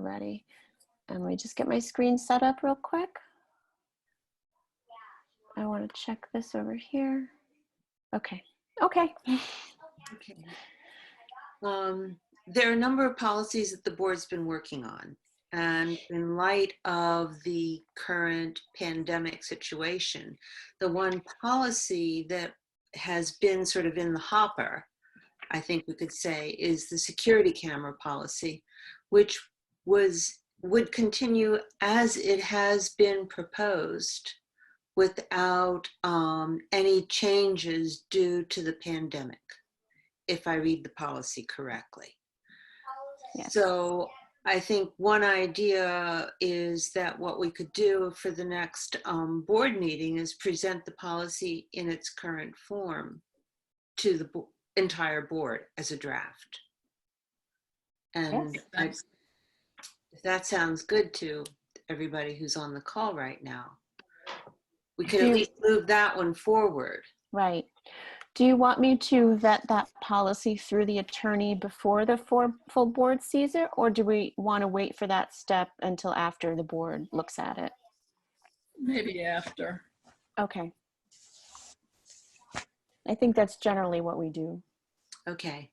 ready. And let me just get my screen set up real quick. I want to check this over here. Okay. Okay. Okay. There are a number of policies that the board's been working on. And in light of the current pandemic situation, the one policy that has been sort of in the hopper, I think we could say, is the security camera policy, which would continue as it has been proposed without any changes due to the pandemic, if I read the policy correctly. Yes. So I think one idea is that what we could do for the next board meeting is present the policy in its current form to the entire board as a draft. And Yes. if that sounds good to everybody who's on the call right now, we could Do at you- least move that one forward. Right. Do you want me to vet that policy through the attorney before the full board sees it, or do we want to wait for that step until after the board looks at it? Maybe after. Okay. I think that's generally what we do. Okay.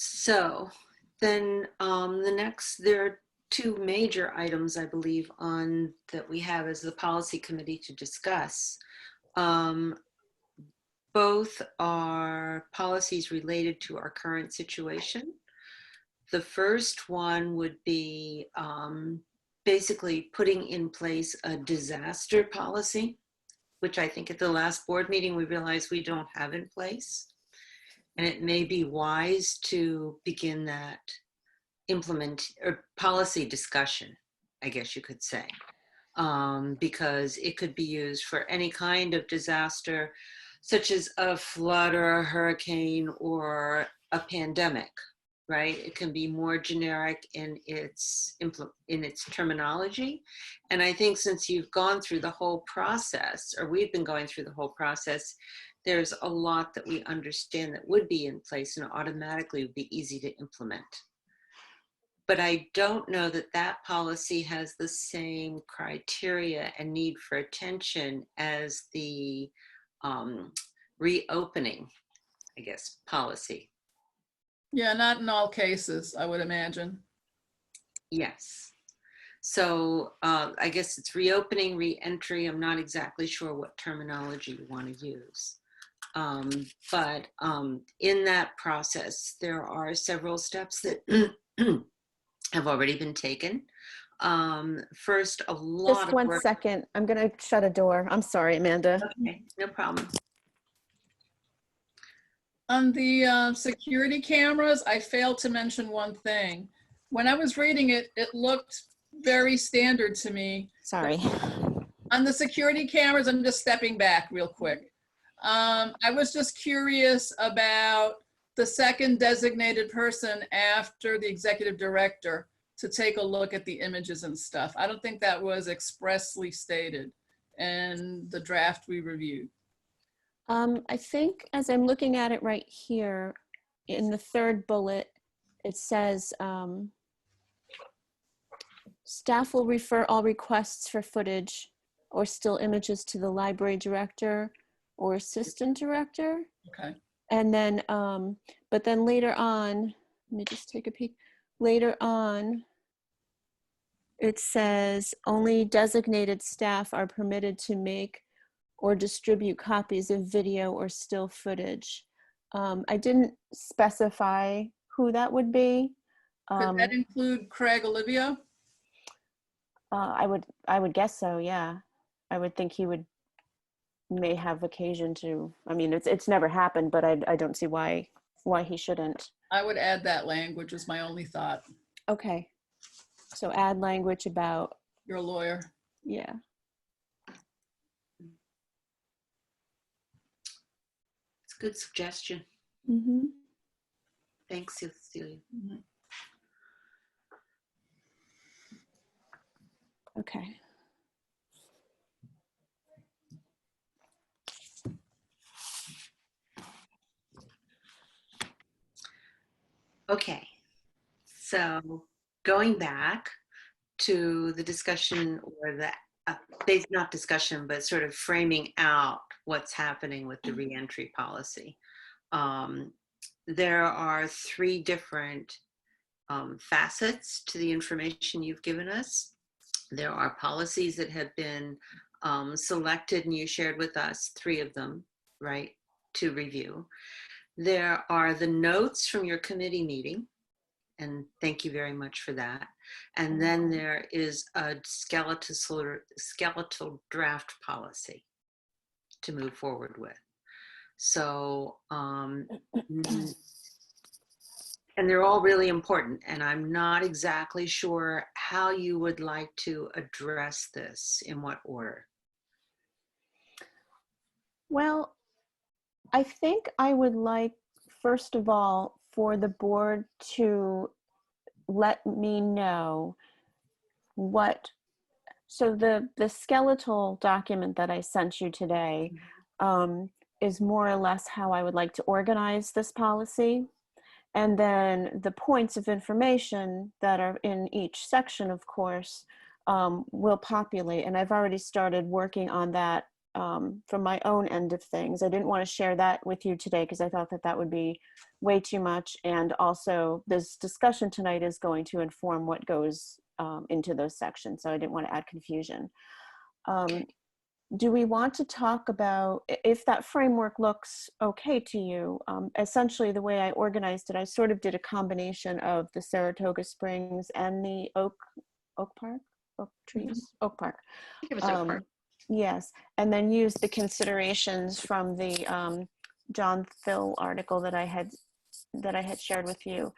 So then there are two major items, I believe, that we have as the policy committee to discuss. Both are policies related to our current situation. The first one would be basically putting in place a disaster policy, which I think at the last board meeting we realized we don't have in place. And it may be wise to begin that policy discussion, I guess you could say, because it could be used for any kind of disaster, such as a flood or a hurricane or a pandemic, right? It can be more generic in its terminology. And I think since you've gone through the whole process, or we've been going through the whole process, there's a lot that we understand that would be in place and automatically would be easy to implement. But I don't know that that policy has the same criteria and need for attention as the reopening, I guess, policy. Yeah, not in all cases, I would imagine. Yes. So I guess it's reopening, re-entry. I'm not exactly sure what terminology you want to use. But in that process, there are several steps that have already been taken. First, a lot Just of one work. second. I'm going to shut a door. I'm sorry, Amanda. Okay, no problem. On the security cameras, I failed to mention one thing. When I was reading it, it looked very standard to me. Sorry. On the security cameras, I'm just stepping back real quick. I was just curious about the second designated person after the executive director to take a look at the images and stuff. I don't think that was expressly stated in the draft we reviewed. I think as I'm looking at it right here, in the third bullet, it says, staff will refer all requests for footage or still images to the library director or assistant director. Okay. And then, but then later on, let me just take a peek. Later on, it says only designated staff are permitted to make or distribute copies of video or still footage. I didn't specify who that would be. Could that include Craig Olivio? I would guess so, yeah. I would think he may have occasion to. I mean, it's never happened, but I don't see why he shouldn't. I would add that language is my only thought. Okay. So add language about. You're a lawyer. Yeah. It's a good suggestion. Mm-hmm. Thanks, Cecilia. Mm-hmm. Okay. Okay, so going back to the discussion or the not discussion, but sort of framing out what's happening with the reentry policy. Um, there are three different facets to the information you've given us. There are policies that have been selected, and you shared with us three of them, right, to review. There are the notes from your committee meeting, and thank you very much for that. And then there is a skeletal draft policy to move forward with. So, and they're all really important, and I'm not exactly sure how you would like to address this, in what order. Well, I think I would like, first of all, for the board to let me know what, so the skeletal document that I sent you today is more or less how I would like to organize this policy. And then the points of information that are in each section, of course, will populate. And I've already started working on that from my own end of things. I didn't want to share that with you today because I thought that that would be way too much. And also this discussion tonight is going to inform what goes into those sections. So I didn't want to add confusion. Do we want to talk about, if that framework looks okay to you? Essentially, the way I organized it, I sort of did a combination of the Saratoga Springs and the Oak Park, Oak Trees, Oak Park. I think it was Oak Park. Yes, and then use the considerations from the John Thill article that I had shared with you.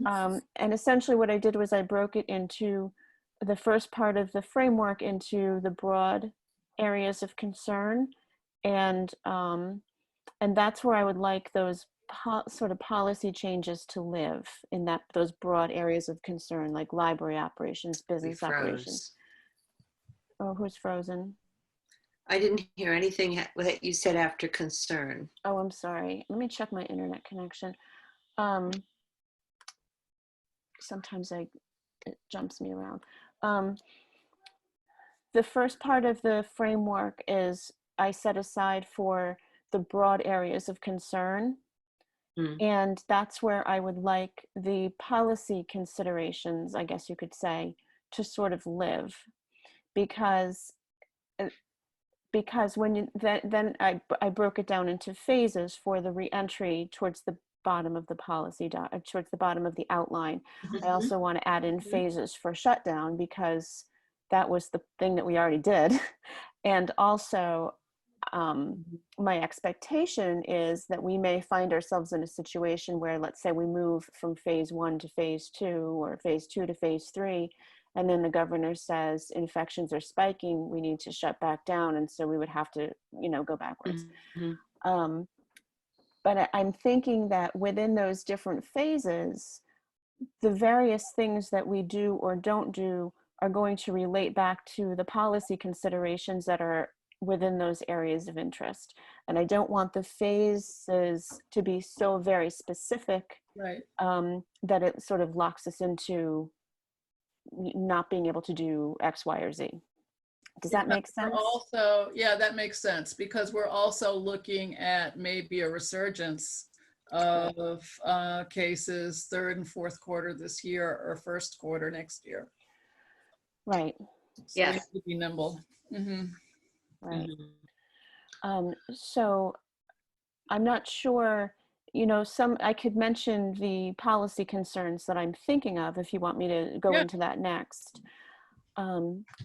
And essentially what I did was I broke it into the first part of the framework into the broad areas of concern, and that's where I would like those sort of policy changes to live, in those broad areas of concern, like library operations, business operations. Oh, who's frozen? I didn't hear anything that you said after concern. Oh, I'm sorry. Let me check my internet connection. Sometimes it jumps me around. The first part of the framework is I set aside for the broad areas of concern. And that's where I would like the policy considerations, I guess you could say, to sort of live. Because when you, then I broke it down into phases for the reentry towards the bottom of the policy, towards the bottom of the outline. I also want to add in phases for shutdown, because that was the thing that we already did. And also, my expectation is that we may find ourselves in a situation where, let's say we move from phase 1 to phase 2, or phase 2 to phase 3, and then the governor says infections are spiking, we need to shut back down, and so we would have to, go backwards. But I'm thinking that within those different phases, the various things that we do or don't do are going to relate back to the policy considerations that are within those areas of interest. And I don't want the phases to be so very specific, Right. that it sort of locks us into not being able to do X, Y, or Z. Does that make sense? Also, yeah, that makes sense, because we're also looking at maybe a resurgence of cases third and fourth quarter this year, or first quarter next year. Right. So Yes. we have to be nimble. Right. So I'm not sure, I could mention the policy concerns that I'm thinking of if you want me to go into that next.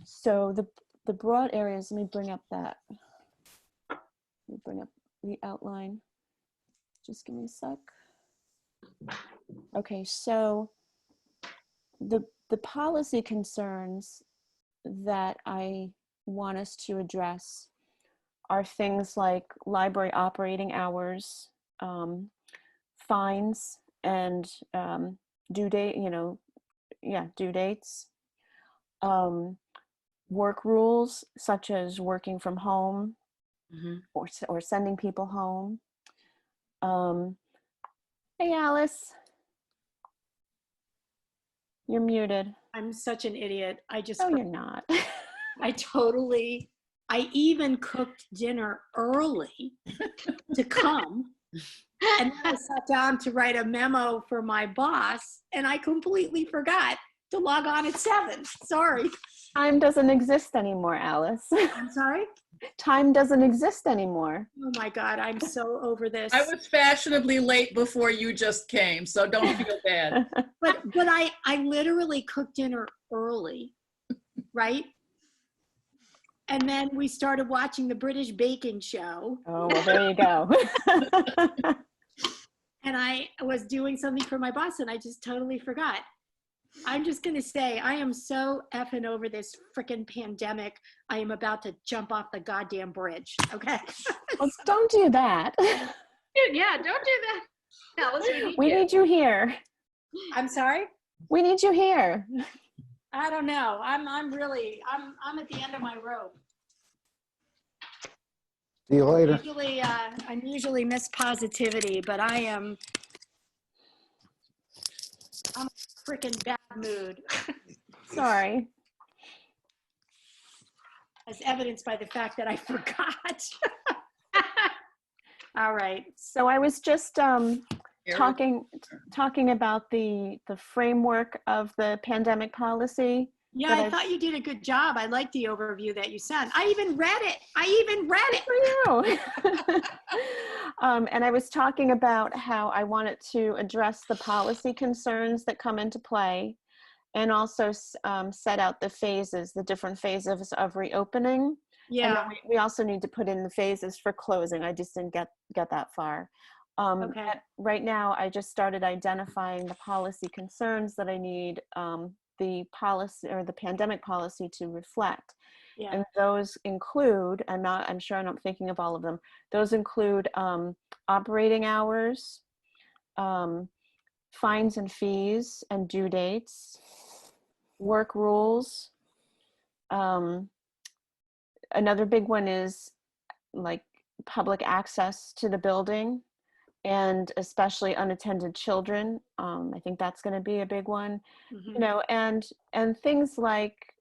So the broad areas, let me bring up the outline. Just give me a sec. Okay, so the policy concerns that I want us to address are things like library operating hours, fines, and due dates, work rules such as working from home, or sending people home. Hey, Alice. You're muted. I'm such an idiot. No, you're not. I even cooked dinner early to come. And then I sat down to write a memo for my boss, and I completely forgot to log on at 7. Sorry. Time doesn't exist anymore, Alice. I'm sorry? Time doesn't exist anymore. Oh my God, I'm so over this. I was fashionably late before you just came, so don't feel bad. But I literally cooked dinner early, right? And then we started watching the British baking show. Oh, well, there you go. And I was doing something for my boss and I just totally forgot. I'm just going to say, I am so effing over this freaking pandemic. I am about to jump off the goddamn bridge. Okay. Well, don't do that. Yeah, don't do that. Alice, We need you here. I'm sorry. We need you here. I don't know. I'm at the end of my rope. See you later. I'm usually Miss Positivity, but I'm in a freaking bad mood, Sorry. as evidenced by the fact that I forgot. All right. So I was just Eric? talking about the framework of the pandemic policy. Yeah, But I thought you did a good job. I liked the overview that you sent. I even read it. For you. And I was talking about how I wanted to address the policy concerns that come into play, and also set out the different phases of reopening. And Yeah. then we also need to put in the phases for closing. I just didn't get that far. Okay. But right now, I just started identifying the policy concerns that I need the policy or the pandemic policy to reflect. Yeah. And those include, I'm sure I'm not thinking of all of them. Those include operating hours, fines and fees and due dates, work rules. Another big one is like public access to the building, and especially unattended children. I think that's going to be a big one. Mhm. You know, and things like,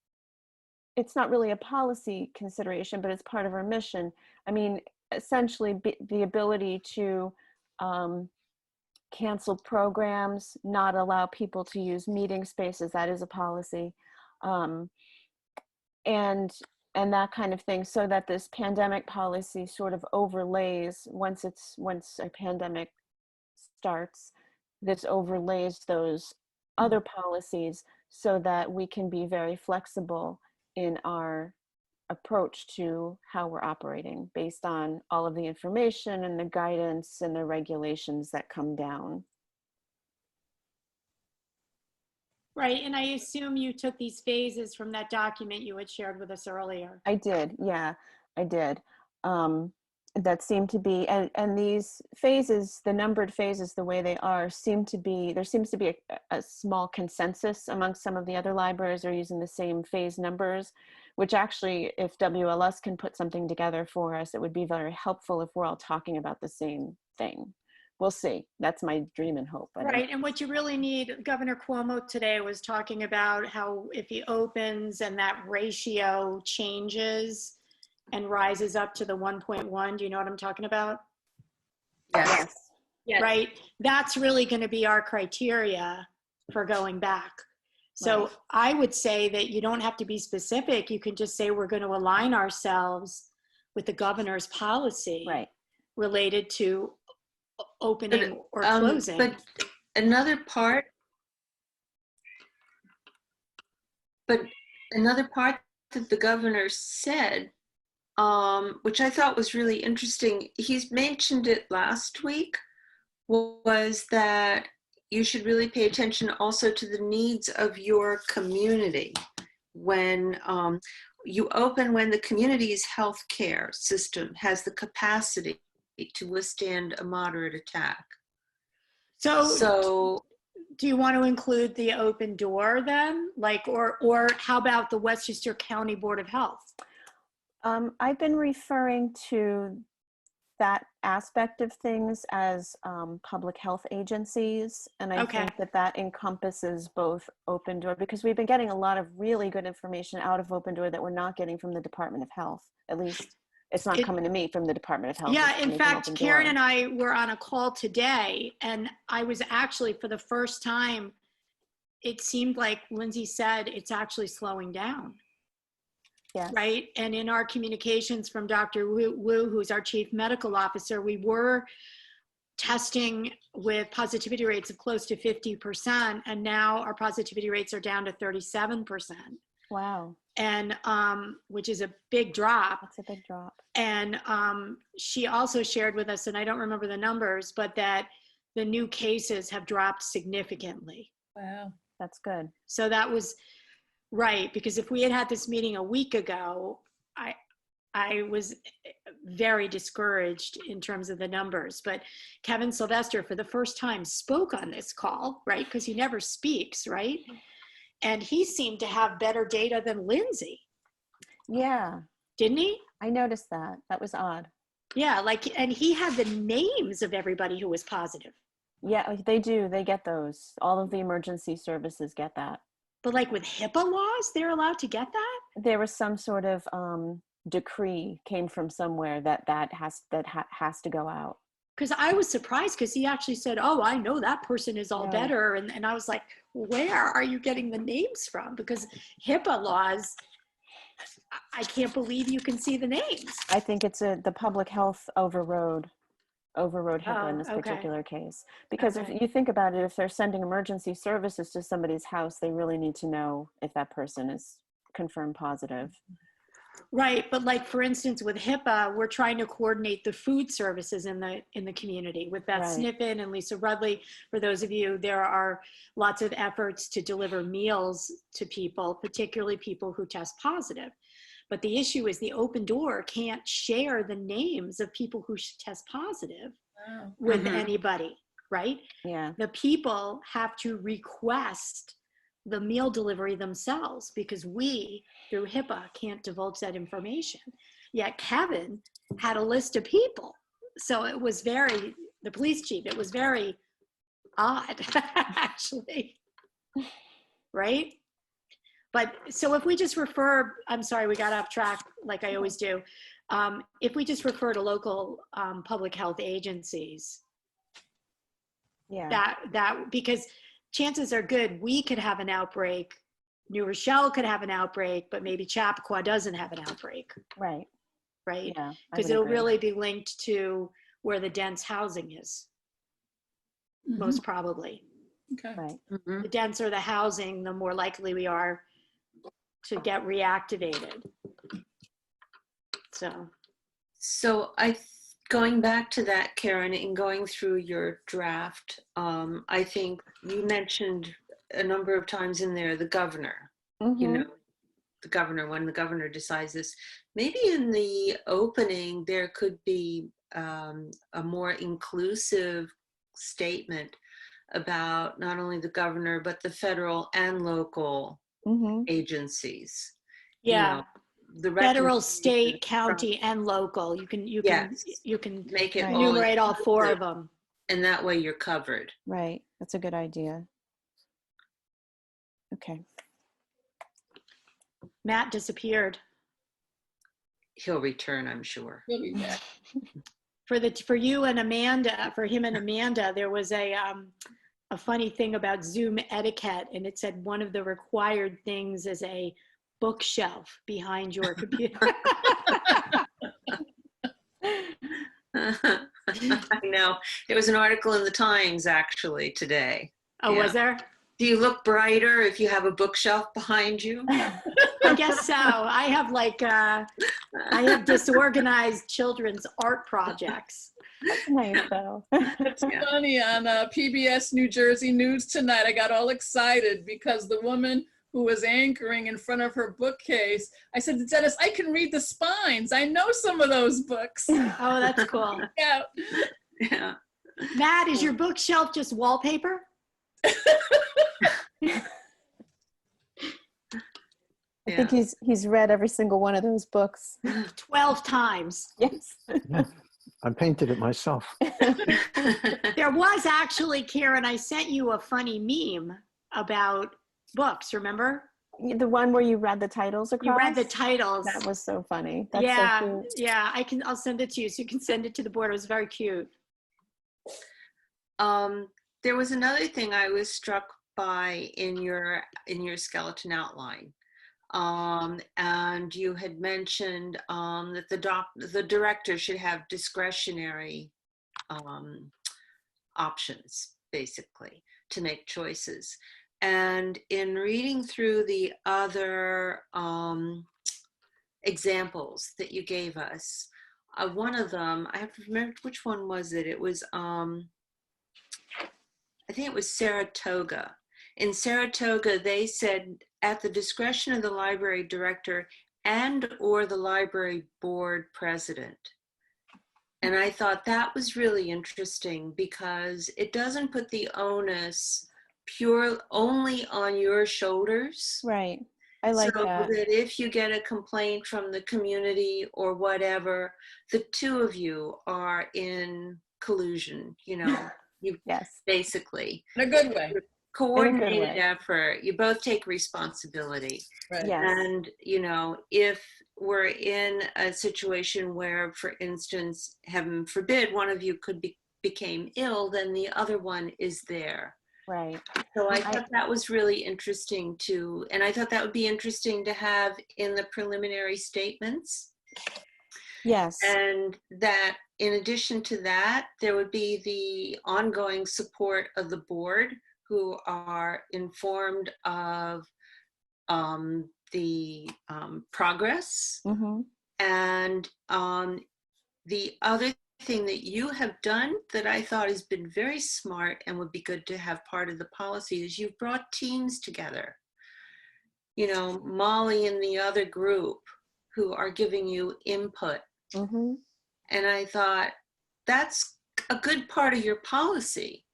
it's not really a policy consideration, but it's part of our mission. I mean, essentially the ability to cancel programs, not allow people to use meeting spaces, that is a policy. And that kind of thing, so that this pandemic policy sort of overlays, once a pandemic starts, this overlays those other policies, so that we can be very flexible in our approach to how we're operating based on all of the information and the guidance and the regulations that come down. Right. And I assume you took these phases from that document you had shared with us earlier. I did, yeah, I did. That seemed to be, and these phases, the numbered phases, the way they are, there seems to be a small consensus among some of the other libraries are using the same phase numbers, which actually, if WLS can put something together for us, it would be very helpful if we're all talking about the same thing. We'll see. That's my dream and hope. Right. And what you really need, Governor Cuomo today was talking about how if he opens and that ratio changes and rises up to the 1.1, do you know what I'm talking about? Yes. Yes. Right. That's really going to be our criteria for going back. So Right. I would say that you don't have to be specific. You can just say we're going to align ourselves with the governor's policy Right. related to opening or closing. But another part that the governor said, which I thought was really interesting, he's mentioned it last week, was that you should really pay attention also to the needs of your community when you open, when the community's healthcare system has the capacity to withstand a moderate attack. So do you want to include the open door then? Like, or how about the Westchester County Board of Health? I've been referring to that aspect of things as public health agencies. And I Okay. think that that encompasses both Open Door, because we've been getting a lot of really good information out of Open Door that we're not getting from the Department of Health. At least it's not coming to me from the Department of Health. Yeah, It's in coming from fact, Open Karen Door. and I were on a call today, and I was actually, for the first time, it seemed like Lindsay said it's actually slowing down. Yes. Right. And in our communications from Dr. Wu, who's our chief medical officer, we were testing with positivity rates of close to 50%. And now our positivity rates are down to 37%. Wow. And which is a big drop. That's a big drop. And she also shared with us, and I don't remember the numbers, but that the new cases have dropped significantly. Wow. That's good. So that was right, because if we had had this meeting a week ago, I was very discouraged in terms of the numbers. But Kevin Sylvester, for the first time, spoke on this call, right? Because he never speaks, right? And he seemed to have better data than Lindsay, Yeah, didn't he? I noticed that. That was odd. Yeah, like, and he had the names of everybody who was positive. Yeah, they do. They get those. All of the emergency services get that. But like with HIPAA laws, they're allowed to get that? There was some sort of decree came from somewhere that has to go out. Because I was surprised, because he actually said, oh, I know that person is all Right. better. And I was like, where are you getting the names from? Because HIPAA laws, I can't believe you can see the names. I think it's the public health overrode HIPAA in this okay. particular case. Because Okay. if you think about it, if they're sending emergency services to somebody's house, they really need to know if that person is confirmed positive. Right, but like, for instance, with HIPAA, we're trying to coordinate the food services in the community with Beth Right. Sniffen and Lisa Rudley. For those of you, there are lots of efforts to deliver meals to people, particularly people who test positive. But the issue is the Open Door can't share the names of people who test positive Wow. with Mhm. anybody, right? Yeah. The people have to request the meal delivery themselves, because we, through HIPAA, can't divulge that information. Yet Kevin had a list of people. So it was very, the police chief, it was very odd, actually. Right? But so if we just refer, I'm sorry, we got off track like I always do. If we just refer to local public health agencies, Yeah. that because chances are good we could have an outbreak, New Rochelle could have an outbreak, but maybe Chappaqua doesn't have an outbreak, Right. right? Yeah. I Because would it'll agree. really be linked to where the dense housing is, most probably. Okay. Right. Mhm. The denser the housing, the more likely we are to get reactivated. So Going back to that, Karen, and going through your draft, I think you mentioned a number of times in there the governor. You Mhm. know, the governor, when the governor decides this, maybe in the opening there could be a more inclusive statement about not only the governor but the federal and local Mhm. agencies. yeah, The federal, recommendations state, from- county, and local. You can Yes. Make it Right. all enumerate all four inclusive, of them. and that way you're covered. Right. That's a good idea. Okay. Matt disappeared. He'll return, I'm sure. We'll be back. For you and Amanda, for him and Amanda, there was a funny thing about Zoom etiquette, and it said one of the required things is a bookshelf behind your computer. I know. There was an article in the Times actually today. Oh, Yeah. was there? Do you look brighter if you have a bookshelf behind you? I guess so. I have I have disorganized children's art projects. That's nice though. It's Yeah. funny, on PBS New Jersey News tonight, I got all excited because the woman who was anchoring in front of her bookcase, I said to Dennis, I can read the spines. I know some of those books. Oh, that's cool. Yeah. Yeah. Matt, is your bookshelf just wallpaper? I think he's read every single one of those books. 12 times. Yes. I painted it myself. There was actually, Karen, I sent you a funny meme about books, remember? The one where you read the titles across? You read the titles. That was so funny. That's Yeah, so cute. yeah, I'll send it to you so you can send it to the board. It was very cute. There was another thing I was struck by in your skeleton outline. And you had mentioned that the director should have discretionary options, basically, to make choices. And in reading through the other examples that you gave us, one of them, I have to remember which one was it. It was, I think it was Saratoga. In Saratoga, they said at the discretion of the library director and or the library board president. And I thought that was really interesting because it doesn't put the onus only on your shoulders. Right. I like so that. that if you get a complaint from the community or whatever, the two of you are in collusion, you Yes. basically. In a good way. Coordinated way. effort. You both take responsibility. Right. Yes. And, if we're in a situation where, for instance, heaven forbid, one of you became ill, then the other one is there. Right. So I thought that was really interesting too. And I thought that would be interesting to have in the preliminary statements. Yes. And that in addition to that, there would be the ongoing support of the board who are informed of the progress. Mm-hmm. And the other thing that you have done that I thought has been very smart and would be good to have part of the policy is you've brought teams together. Molly and the other group who are giving you input. Mm-hmm. And I thought that's a good part of your policy.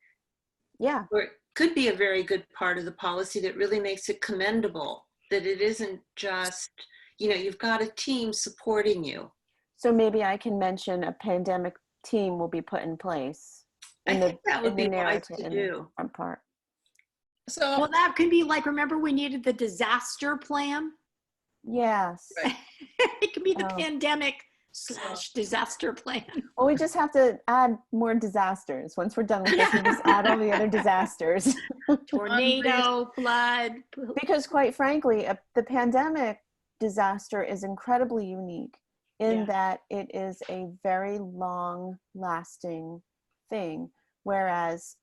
Yeah. Or it could be a very good part of the policy that really makes it commendable, that it isn't just, you've got a team supporting you. So maybe I can mention a pandemic team will be put in place. I think that would be wise to in do. the front part. So, Well, that could be like, remember we needed the disaster plan? Yes. Right. It could be the Oh. pandemic/disaster plan. Well, we just have to add more disasters. Once we're done with this, we just add all the other disasters. Tornado, flood. Because quite frankly, the pandemic disaster is incredibly unique in Yeah. that it is a very long lasting thing. Whereas,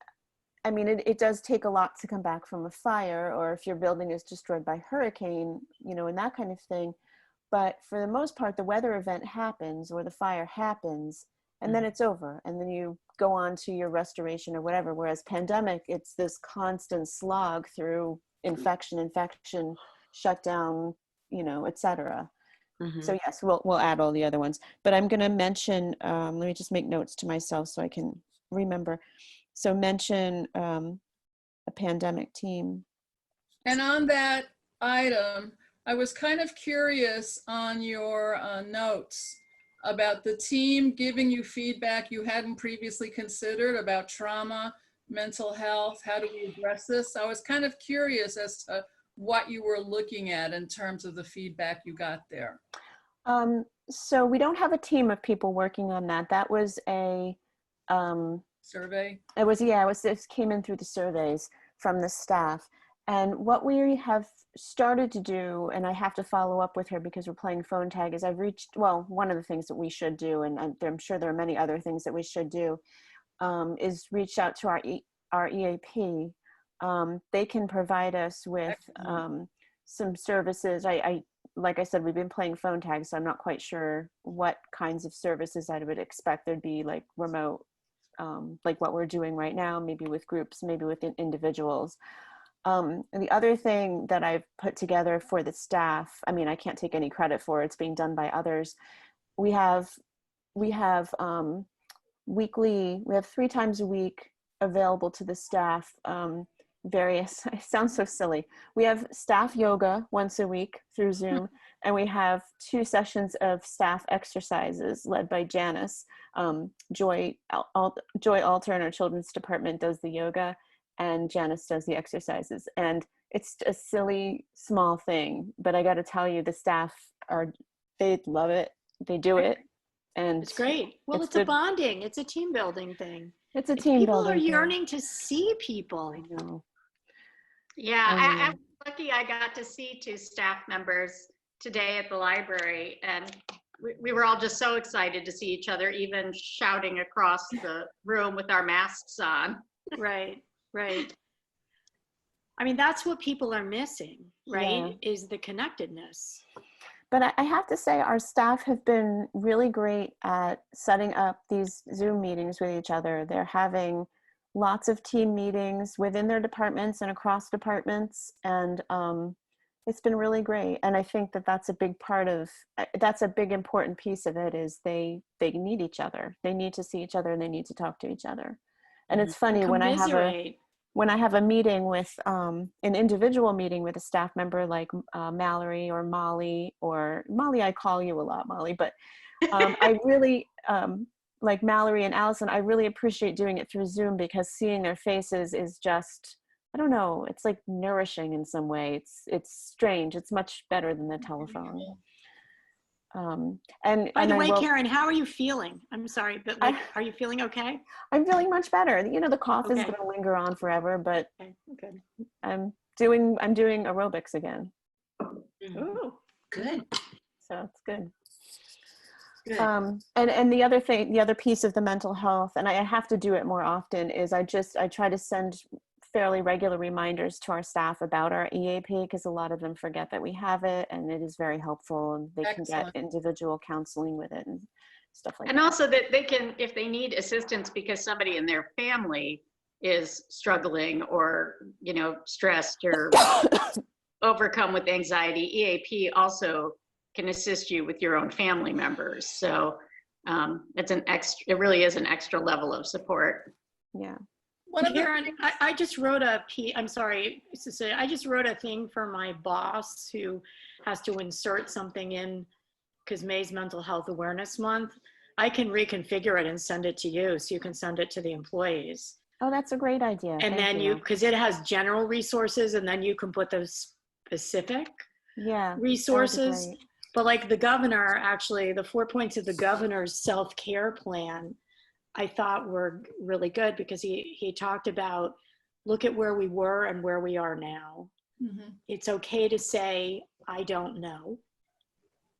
I mean, it does take a lot to come back from a fire, or if your building is destroyed by hurricane, and that kind of thing. But for the most part, the weather event happens or the fire happens, and then it's over. And then you go on to your restoration or whatever. Whereas pandemic, it's this constant slog through infection, shutdown, et cetera. Mm-hmm. So yes, we'll add all the other ones. But I'm going to mention, let me just make notes to myself so I can remember. So mention a pandemic team. and on that item, I was kind of curious on your notes about the team giving you feedback you hadn't previously considered about trauma, mental health. How do we address this? I was kind of curious as to what you were looking at in terms of the feedback you got there. So we don't have a team of people working on that. That was a Survey? it came in through the surveys from the staff. And what we have started to do, and I have to follow up with her because we're playing phone tag, is one of the things that we should do, and I'm sure there are many other things that we should do, is reach out to our EAP. They can provide us with some services. Like I said, we've been playing phone tag, so I'm not quite sure what kinds of services I would expect. There'd be like remote, like what we're doing right now, maybe with groups, maybe with individuals. And the other thing that I've put together for the staff, I mean, I can't take any credit for it, it's being done by others. We have 3 times a week available to the staff, various, it sounds so silly. We have staff yoga once a week through Zoom, and we have 2 sessions of staff exercises led by Janice. Joy Alter in our children's department does the yoga, and Janice does the exercises. And it's a silly, small thing, but I got to tell you, the staff they love it. They do it. And It's great. Well, it's a good. bonding. It's a team building thing. It's a team People building are thing. yearning to see people. I know. Yeah, I know. I'm lucky I got to see 2 staff members today at the library, and we were all just so excited to see each other, even shouting across the room with our masks on. Right, right. I mean, that's what people are missing, right? Is the connectedness. But I have to say, our staff have been really great at setting up these Zoom meetings with each other. They're having lots of team meetings within their departments and across departments. And it's been really great. And I think that that's a big part of, that's a big important piece of it, is they need each other. They need to see each other, and they need to talk to each other. And it's funny, when I have a meeting with an individual meeting with a staff member like Mallory or Molly, I call you a lot, Molly, but I really, like Mallory and Allison, I really appreciate doing it through Zoom, because seeing their faces is just, I don't know, it's like nourishing in some way. It's strange. It's much better than the telephone. And by the way, will, Karen, how are you feeling? I'm sorry, but like, are you feeling okay? I'm feeling much better. You know, the cough is Okay. going to linger on forever, but Okay. I'm doing aerobics again. Ooh. Good. So it's good. Good. And the other piece of the mental health, and I have to do it more often, is I try to send fairly regular reminders to our staff about our EAP, because a lot of them forget that we have it, and it is very helpful, and they can get individual counseling with it and stuff like that. And also that they can, if they need assistance because somebody in their family is struggling or, stressed or overcome with anxiety, EAP also can assist you with your own family members. So it really is an extra level of support. Yeah. Karen, I just wrote I'm sorry, Cecilia, I just wrote a thing for my boss who has to insert something in, because May's Mental Health Awareness Month. I can reconfigure it and send it to you, so you can send it to the employees. Oh, that's a great idea. And then because it has general resources, and then you can put those specific resources. But like the governor, actually, the 4 points of the governor's self-care plan, I thought were really good, because he talked about, look at where we were and where we are now. Mm-hmm. It's okay to say, I don't know,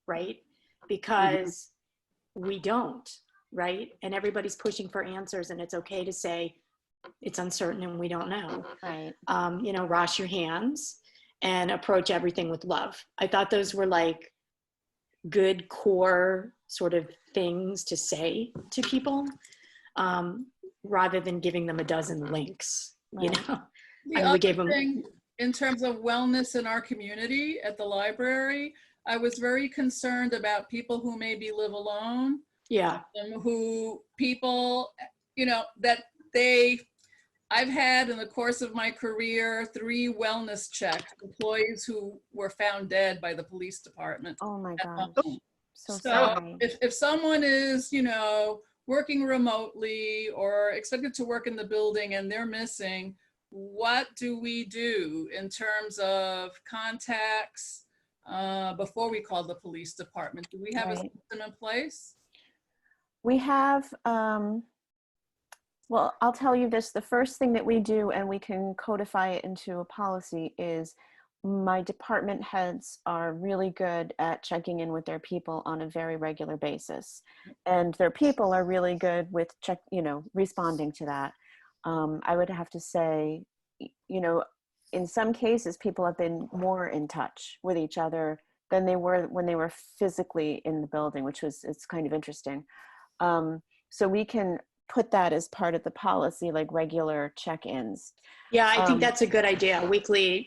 right? Because we don't, right? And everybody's pushing for answers, and it's okay to say it's uncertain and we don't know. Right. Wash your hands and approach everything with love. I thought those were like good core sort of things to say to people. Rather than giving them a dozen links, The other thing, in terms of wellness in our community at the library, I was very concerned about people who maybe live alone. Yeah. I've had in the course of my career 3 wellness checks, employees who were found dead by the police department. Oh my God. So sorry. if someone is, working remotely or expected to work in the building and they're missing, what do we do in terms of contacts before we call the police department? Do we have a system in place? We have, well, I'll tell you this, the first thing that we do, and we can codify it into a policy, is my department heads are really good at checking in with their people on a very regular basis. And their people are really good with responding to that. I would have to say, in some cases, people have been more in touch with each other than they were when they were physically in the building, it's kind of interesting. So we can put that as part of the policy, like regular check-ins. Yeah, I think that's a good idea. Weekly,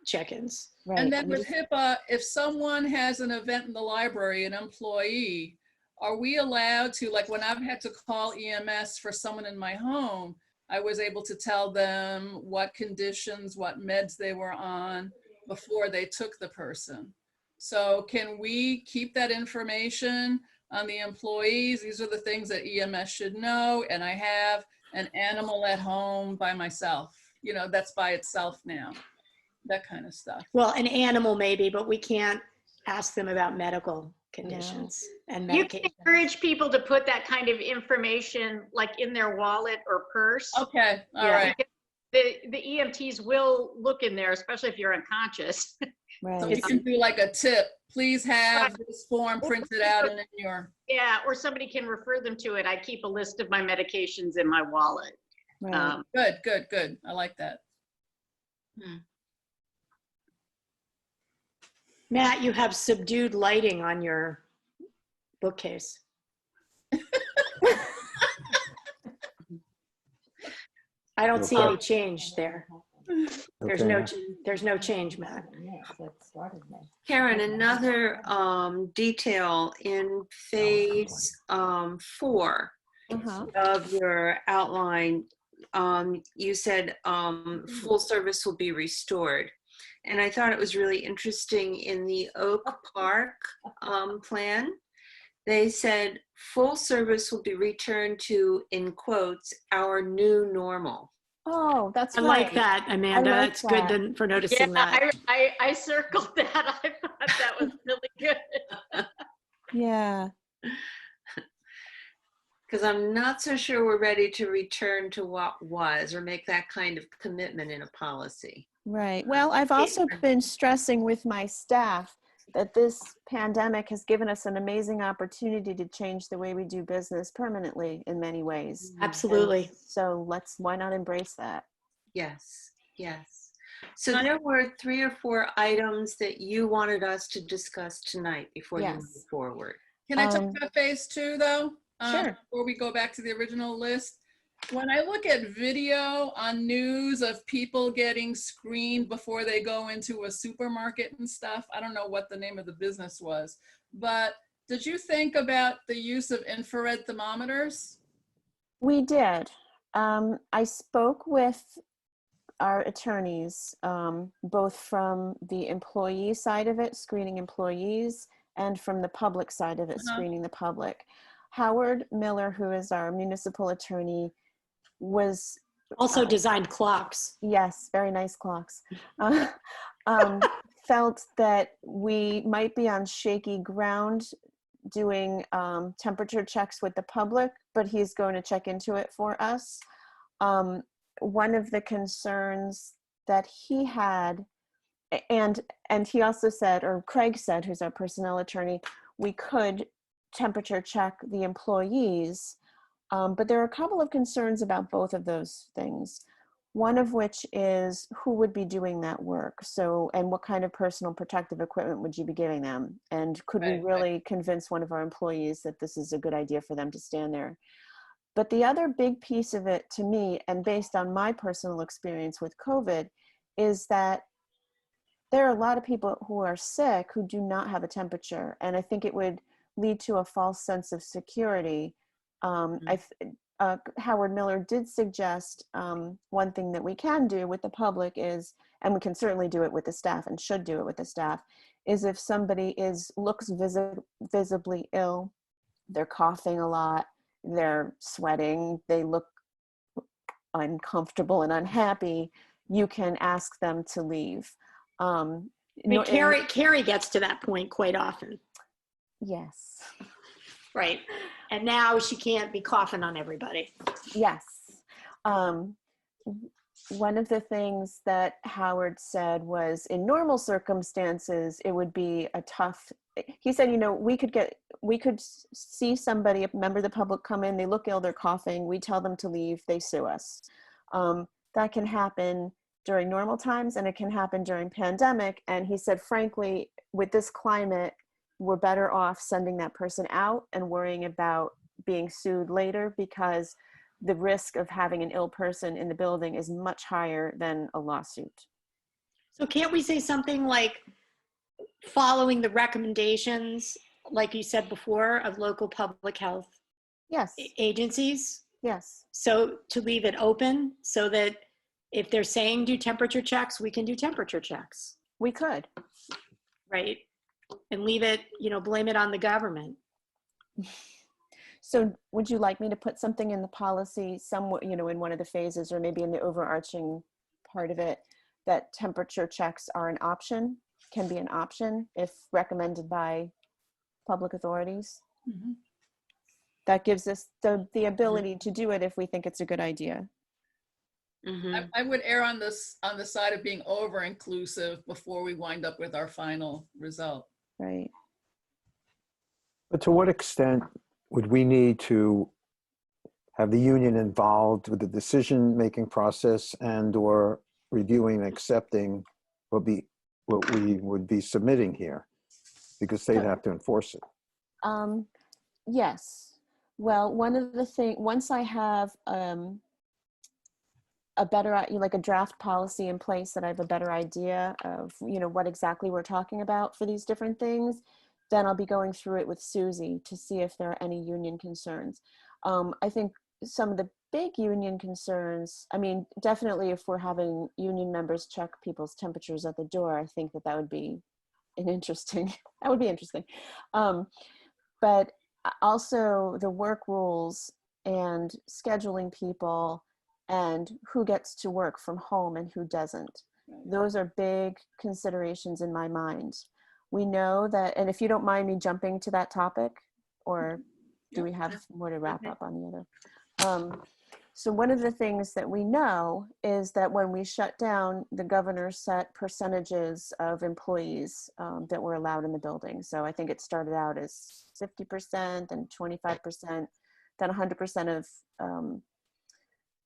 check-ins. Right. And then with HIPAA, if someone has an event in the library, an employee, are we allowed to, like when I've had to call EMS for someone in my home, I was able to tell them what conditions, what meds they were on before they took the person. So can we keep that information on the employees? These are the things that EMS should know. And I have an animal at home by myself, you know, that's by itself now, that kind of stuff. Well, an animal maybe, but we can't ask them about medical conditions and You can medication. encourage people to put that kind of information like in their wallet or purse. Okay, all Yeah. right. The EMTs will look in there, especially if you're unconscious. So Right. you can do like a tip, please have this form printed out and in your, Yeah, or somebody can refer them to it. I keep a list of my medications in my wallet. Right. good, good, good. I like that. Matt, you have subdued lighting on your bookcase. I don't see any change there. There's no change, Matt. Karen, another detail in phase 4 Uh-huh. of your outline, you said full service will be restored. And I thought it was really interesting in the Oak Park plan. They said full service will be returned to, in quotes, our new normal. Oh, that's I right. like that, Amanda. like It's good that. for Yeah, noticing that. I circled that. I thought that was really good. Yeah. Because I'm not so sure we're ready to return to what was or make that kind of commitment in a policy. Right. Well, I've also been stressing with my staff that this pandemic has given us an amazing opportunity to change the way we do business permanently in many ways. Absolutely. And so why not embrace that? Yes, yes. So there were 3 or 4 items that you wanted us to discuss tonight before you Yes. move forward. Can I talk about phase 2 though? Sure. Before we go back to the original list. When I look at video on news of people getting screened before they go into a supermarket and stuff, I don't know what the name of the business was, but did you think about the use of infrared thermometers? We did. I spoke with our attorneys, both from the employee side of it, screening employees, and from the public side of it, screening the public. Howard Miller, who is our municipal attorney, was Also designed clocks. yes, very nice clocks. Felt that we might be on shaky ground doing temperature checks with the public, but he's going to check into it for us. One of the concerns that he had, and he also said, or Craig said, who's our personnel attorney, we could temperature check the employees. But there are a couple of concerns about both of those things. One of which is who would be doing that work. So, and what kind of personal protective equipment would you be giving them? And could we really convince one of our employees that this is a good idea for them to stand there? But the other big piece of it to me, and based on my personal experience with COVID, is that there are a lot of people who are sick who do not have a temperature. And I think it would lead to a false sense of security. Howard Miller did suggest one thing that we can do with the public is, and we can certainly do it with the staff and should do it with the staff, is if somebody looks visibly ill, they're coughing a lot, they're sweating, they look uncomfortable and unhappy, you can ask them to leave. Carrie gets to that point quite often. Yes. Right. And now she can't be coughing on everybody. Yes. One of the things that Howard said was in normal circumstances, it would be a tough, he said, we could see somebody, a member of the public come in, they look ill, they're coughing, we tell them to leave, they sue us. That can happen during normal times and it can happen during pandemic. And he said, frankly, with this climate, we're better off sending that person out and worrying about being sued later because the risk of having an ill person in the building is much higher than a lawsuit. So can't we say something like following the recommendations, like you said before, of local public health Yes. agencies? Yes. So to leave it open so that if they're saying do temperature checks, we can do temperature checks, We could. right? And leave it, blame it on the government. So would you like me to put something in the policy somewhere, in one of the phases, or maybe in the overarching part of it, that temperature checks are an option, can be an option if recommended by public authorities? Mhm. That gives us the ability to do it if we think it's a good idea. Mhm. I would err on the side of being over inclusive before we wind up with our final result. Right. But to what extent would we need to have the union involved with the decision-making process and or reviewing and accepting what we would be submitting here? Because they'd have to enforce it. Yes. Well, one of the things, once I have a better, like a draft policy in place, that I have a better idea of, what exactly we're talking about for these different things, then I'll be going through it with Susie to see if there are any union concerns. I think some of the big union concerns, I mean, definitely if we're having union members check people's temperatures at the door, I think that would be that would be interesting. But also the work rules and scheduling people and who gets to work from home and who doesn't. Those are big considerations in my mind. We know that, and if you don't mind me jumping to that topic, or do we have more to wrap up on the other? So one of the things that we know is that when we shut down, the governor set percentages of employees that were allowed in the building. So I think it started out as 50% and 25%, then 100% of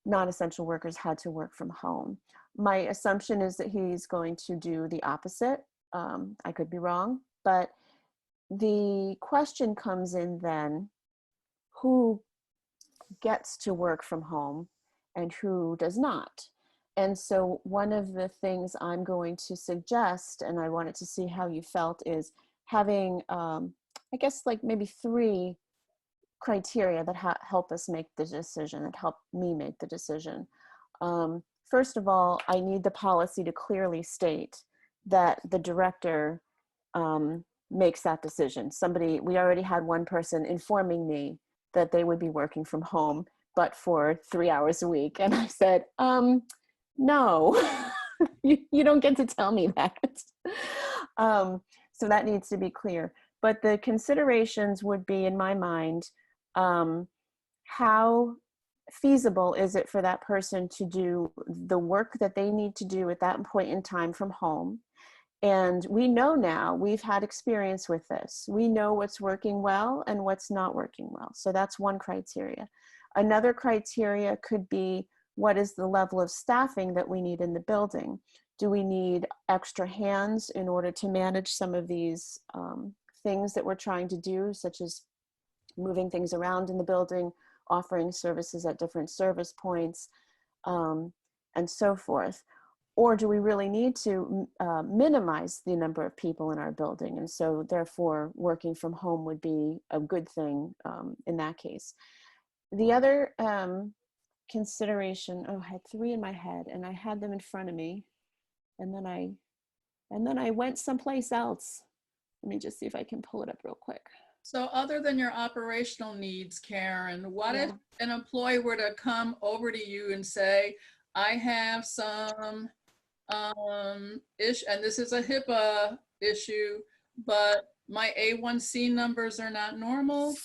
non-essential workers had to work from home. My assumption is that he's going to do the opposite. I could be wrong, but the question comes in then, who gets to work from home and who does not? And so one of the things I'm going to suggest, and I wanted to see how you felt, is having, I guess, like maybe 3 criteria that help us make the decision, that help me make the decision. First of all, I need the policy to clearly state that the director makes that decision. We already had one person informing me that they would be working from home, but for 3 hours a week. And I said, no, you don't get to tell me that. So that needs to be clear. But the considerations would be, in my mind, how feasible is it for that person to do the work that they need to do at that point in time from home? And we know now, we've had experience with this. We know what's working well and what's not working well. So that's one criteria. Another criteria could be, what is the level of staffing that we need in the building? Do we need extra hands in order to manage some of these things that we're trying to do, such as moving things around in the building, offering services at different service points, and so forth? Or do we really need to minimize the number of people in our building? And so therefore working from home would be a good thing in that case. The other consideration, I had 3 in my head and I had them in front of me, and then I went someplace else. Let me just see if I can pull it up real quick. So other than your operational needs, Karen, what Yeah. if an employee were to come over to you and say, I have some issue, and this is a HIPAA issue, but my A1C numbers are not normal.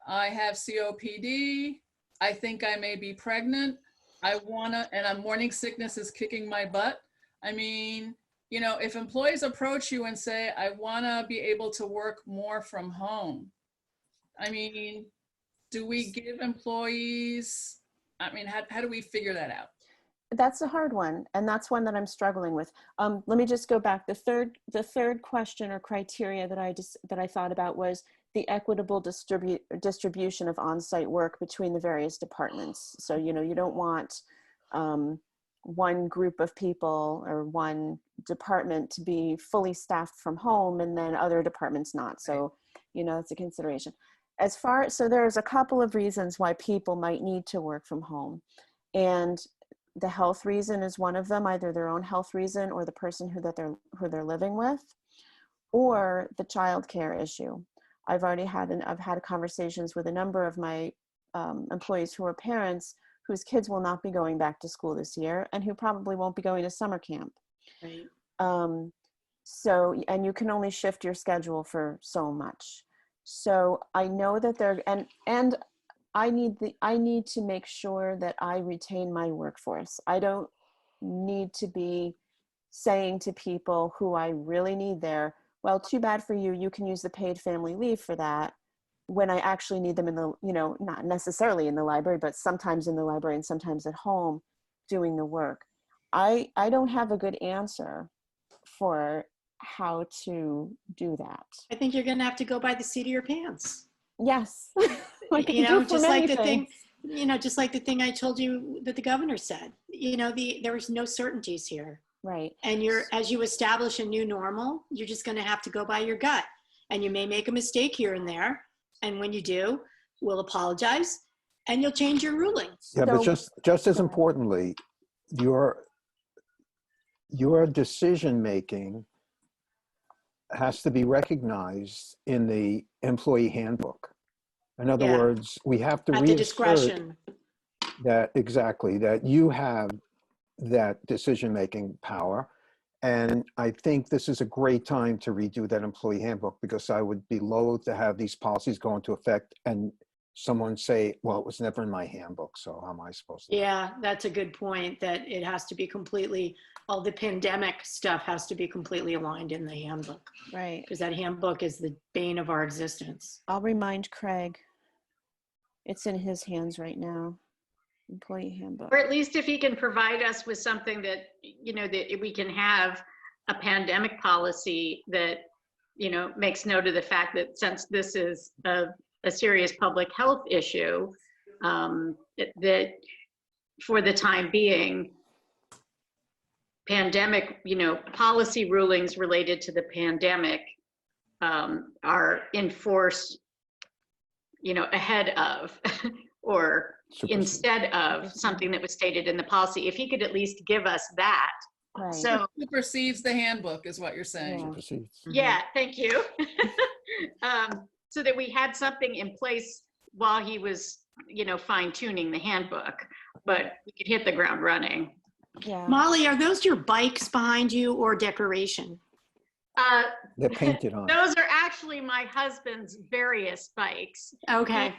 I have COPD. I think I may be pregnant. And morning sickness is kicking my butt. I mean, if employees approach you and say, I want to be able to work more from home, I mean, do we give employees, how do we figure that out? That's a hard one, and that's one that I'm struggling with. Let me just go back. The third question or criteria that I thought about was the equitable distribution of on-site work between the various departments. So you don't want one group of people or one department to be fully staffed from home and then other departments not. So that's a consideration. So there's a couple of reasons why people might need to work from home. And the health reason is one of them, either their own health reason or the person who they're living with, or the child care issue. I've had conversations with a number of my employees who are parents whose kids will not be going back to school this year and who probably won't be going to summer camp. Right. So, and you can only shift your schedule for so much. So I know that and I need to make sure that I retain my workforce. I don't need to be saying to people who I really need there, well, too bad for you, you can use the paid family leave for that, when I actually need them in the, not necessarily in the library, but sometimes in the library and sometimes at home doing the work. I don't have a good answer for how to do that. I think you're going to have to go by the seat of your pants. Yes. Like Just like the thing I told you that the governor said, there was no certainties here. Right. And as you establish a new normal, you're just going to have to go by your gut, and you may make a mistake here and there. And when you do, we'll apologize and you'll change your ruling. Yeah, but just as importantly, your decision-making has to be recognized in the employee handbook. In other words, we have to At the discretion. that you have that decision-making power. And I think this is a great time to redo that employee handbook, because I would be loath to have these policies go into effect and someone say, well, it was never in my handbook, so how am I supposed to? Yeah, that's a good point, that it has to be all the pandemic stuff has to be completely aligned in the handbook. Right. Because that handbook is the bane of our existence. I'll remind Craig. It's in his hands right now. Employee handbook. Or at least if he can provide us with something that, that we can have a pandemic policy that, makes note of the fact that since this is a serious public health issue, that for the time being, pandemic, policy rulings related to the pandemic are enforced, ahead of or instead of something that was stated in the policy. If he could at least give us that. Right. So supersedes the handbook is what you're saying. Yeah, thank you. So that we had something in place while he was, fine tuning the handbook, but we could hit the ground running. Yeah. Molly, are those your bikes behind you or decoration? They're painted on. Those are actually my husband's various bikes. Okay.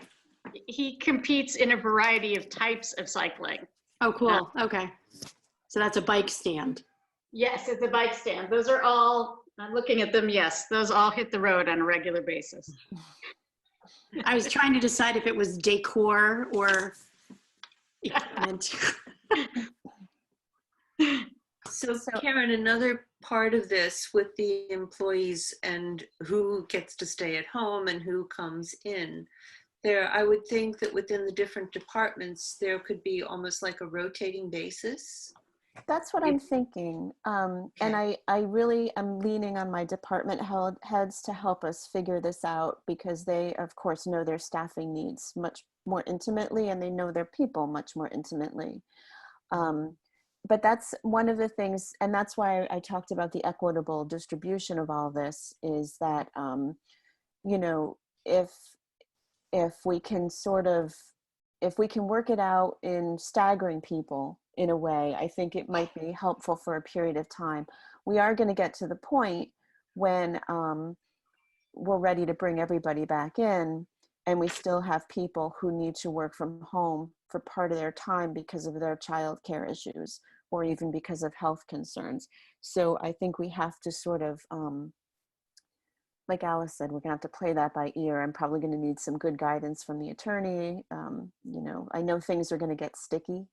He competes in a variety of types of cycling. Oh, cool. Okay. So that's a bike stand. Yes, it's a bike stand. Those are all, I'm looking at them, yes, those all hit the road on a regular basis. I was trying to decide if it was decor or equipment. So Karen, another part of this with the employees and who gets to stay at home and who comes in, I would think that within the different departments, there could be almost like a rotating basis. That's what I'm thinking. And I really am leaning on my department heads to help us figure this out, because they, of course, know their staffing needs much more intimately, and they know their people much more intimately. But that's one of the things, and that's why I talked about the equitable distribution of all this, is that, if we can work it out in staggering people in a way, I think it might be helpful for a period of time. We are going to get to the point when we're ready to bring everybody back in, and we still have people who need to work from home for part of their time because of their child care issues, or even because of health concerns. So I think we have to sort of, like Alice said, we're gonna have to play that by ear. I'm probably gonna need some good guidance from the attorney. I know things are gonna get sticky.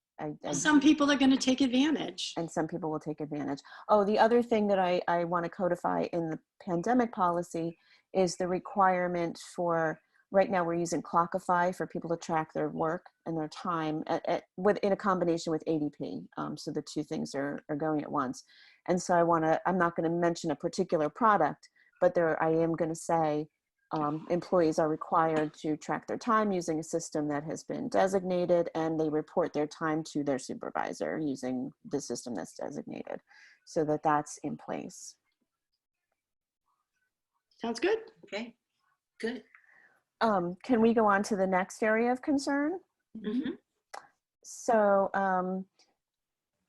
Some people are going to take advantage. And some people will take advantage. Oh, the other thing that I want to codify in the pandemic policy is the requirement for, right now we're using Clockify for people to track their work and their time in a combination with ADP. So the two things are going at once. And so I'm not going to mention a particular product, but I am going to say employees are required to track their time using a system that has been designated, and they report their time to their supervisor using the system that's designated, so that that's in place. Sounds good. Okay, good. Can we go on to the next area of concern? Mhm. So,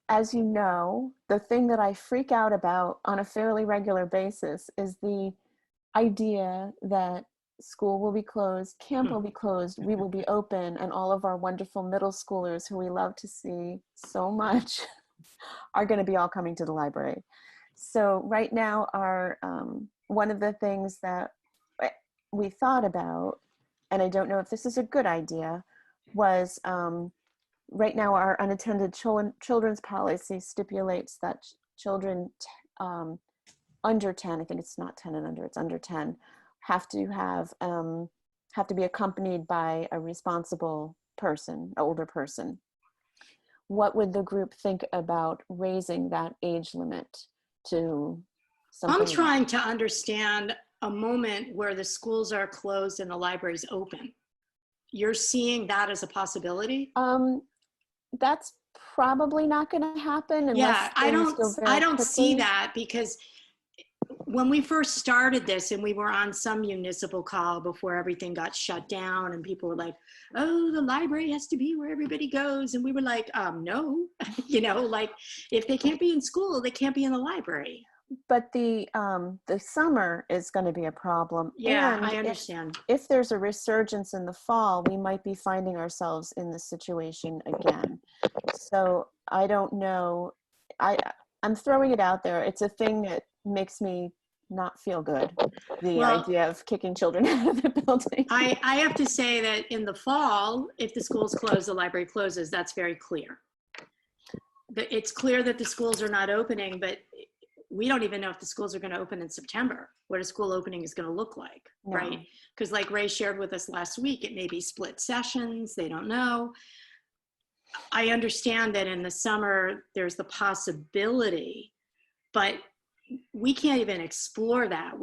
as you know, the thing that I freak out about on a fairly regular basis is the idea that school will be closed, camp will be closed, we will be open, and all of our wonderful middle schoolers who we love to see so much are going to be all coming to the library. So right now, our one of the things that we thought about, and I don't know if this is a good idea, was right now our unattended children's policy stipulates that children under 10, I think it's not 10 and under, it's under 10, have to be accompanied by a responsible person, an older person. What would the group think about raising that age limit to something? I'm trying to understand a moment where the schools are closed and the library's open. You're seeing that as a possibility? That's probably not going to happen unless Yeah, I things go very don't see quickly. that, because when we first started this and we were on some municipal call before everything got shut down and people were like, oh, the library has to be where everybody goes. And we were like, no, you know, like if they can't be in school, they can't be in the library. But the summer is going to be a problem. Yeah, And I understand. if there's a resurgence in the fall, we might be finding ourselves in this situation again. So I don't know. I'm throwing it out there. It's a thing that makes me not feel good. The Well, idea of kicking children out of the building. I have to say that in the fall, if the schools close, the library closes. That's very clear. It's clear that the schools are not opening, but we don't even know if the schools are going to open in September, what a school opening is going to look like, No. right? Because like Ray shared with us last week, it may be split sessions. They don't know. I understand that in the summer, there's the possibility, but we can't even explore that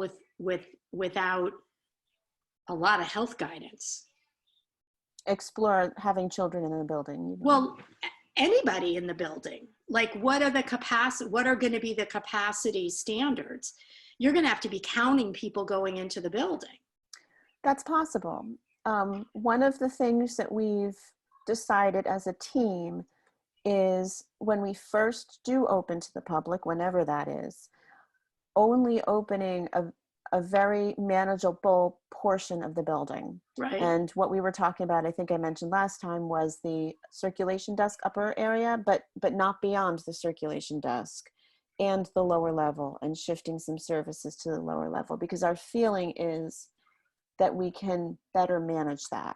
without a lot of health guidance. Explore having children in the building. You know. Well, anybody in the building, like what are going to be the capacity standards? You're going to have to be counting people going into the building. That's possible. One of the things that we've decided as a team is when we first do open to the public, whenever that is, only opening a very manageable portion of the building. Right. And what we were talking about, I think I mentioned last time, was the circulation desk upper area, but not beyond the circulation desk, and the lower level, and shifting some services to the lower level, because our feeling is that we can better manage that.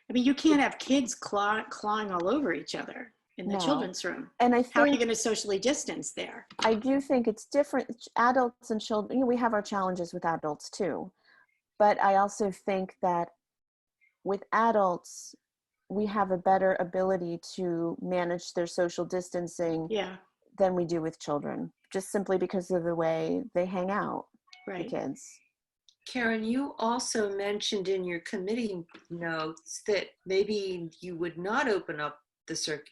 I mean, you can't have kids clawing all over each other in the No. children's room. And I How are you think, going to socially distance there? I do think it's different. Adults and children, you know, we have our challenges with adults too. But I also think that with adults, we have a better ability to manage their social distancing Yeah, than we do with children, just simply because of the way they hang out, right. the kids. Karen, you also mentioned in your committee notes that maybe you would not open up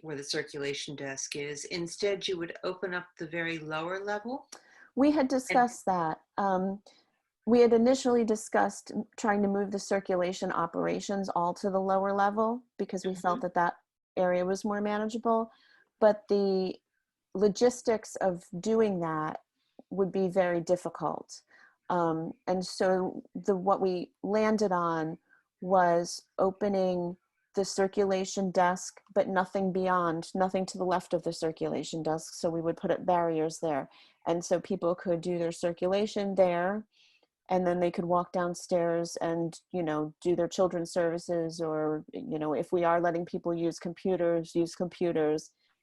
where the circulation desk is. Instead, you would open up the very lower level. We had discussed that. We had initially discussed trying to move the circulation operations all to the lower level because we felt that area was more manageable. But the logistics of doing that would be very difficult. And so what we landed on was opening the circulation desk, but nothing beyond, nothing to the left of the circulation desk. So we would put up barriers there. And so people could do their circulation there, and then they could walk downstairs and, you know, do their children's services, or, you know, if we are letting people use computers,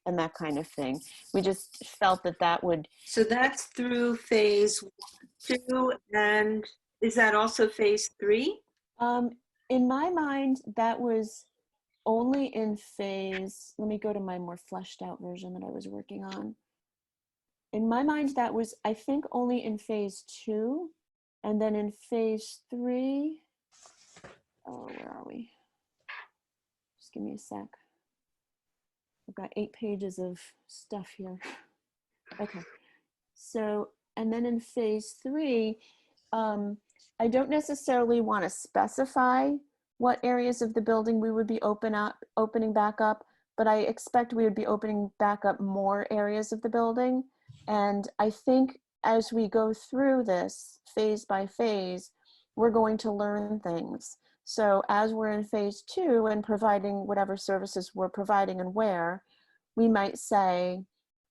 and that kind of thing. We just felt that would. So that's through phase 2, and is that also phase 3? In my mind, that was only in phase, let me go to my more fleshed out version that I was working on. In my mind, that was, I think, only in phase 2. And then in phase 3, oh, where are we? Just give me a sec. I've got 8 pages of stuff here. Okay. So, and then in phase 3, I don't necessarily want to specify what areas of the building we would be opening back up, but I expect we would be opening back up more areas of the building. And I think as we go through this phase by phase, we're going to learn things. So as we're in phase 2 and providing whatever services we're providing and where, we might say,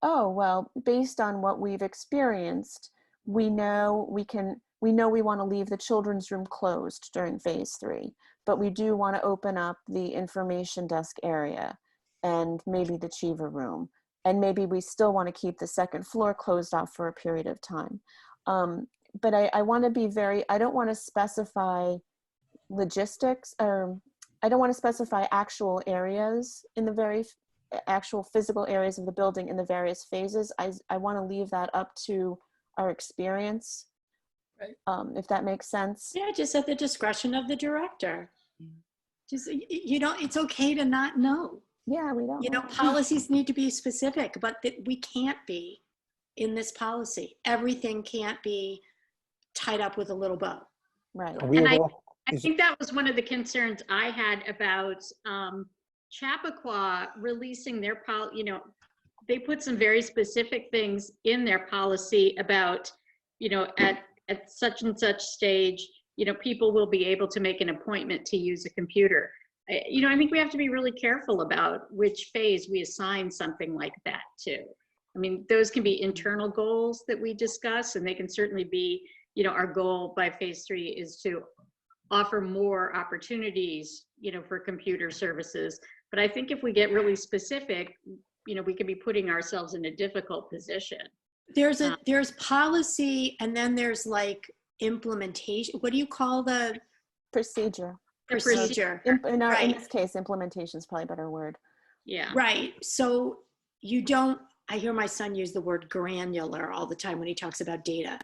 oh, well, based on what we've experienced, we know we want to leave the children's room closed during phase 3, but we do want to open up the information desk area and maybe the Chiva room. And maybe we still want to keep the second floor closed off for a period of time. But I want to be I don't want to specify logistics, or I don't want to specify actual areas in the actual physical areas of the building in the various phases. I want to leave that up to our experience, Right. If that makes sense. Yeah, just at the discretion of the director. Just, it's okay to not know. Yeah, we don't know. Policies need to be specific, but we can't be in this policy. Everything can't be tied up with a little bow. Right. And I think that was one of the concerns I had about Chappaqua releasing their they put some very specific things in their policy about, at such and such stage, people will be able to make an appointment to use a computer. I think we have to be really careful about which phase we assign something like that to. I mean, those can be internal goals that we discuss, and they can certainly be, our goal by phase 3 is to offer more opportunities, for computer services. But I think if we get really specific, we could be putting ourselves in a difficult position. There's policy, and then there's like implementation. What do you call the Procedure. procedure? In Right. this case, implementation is probably a better word. Yeah. Right. So I hear my son use the word granular all the time when he talks about data.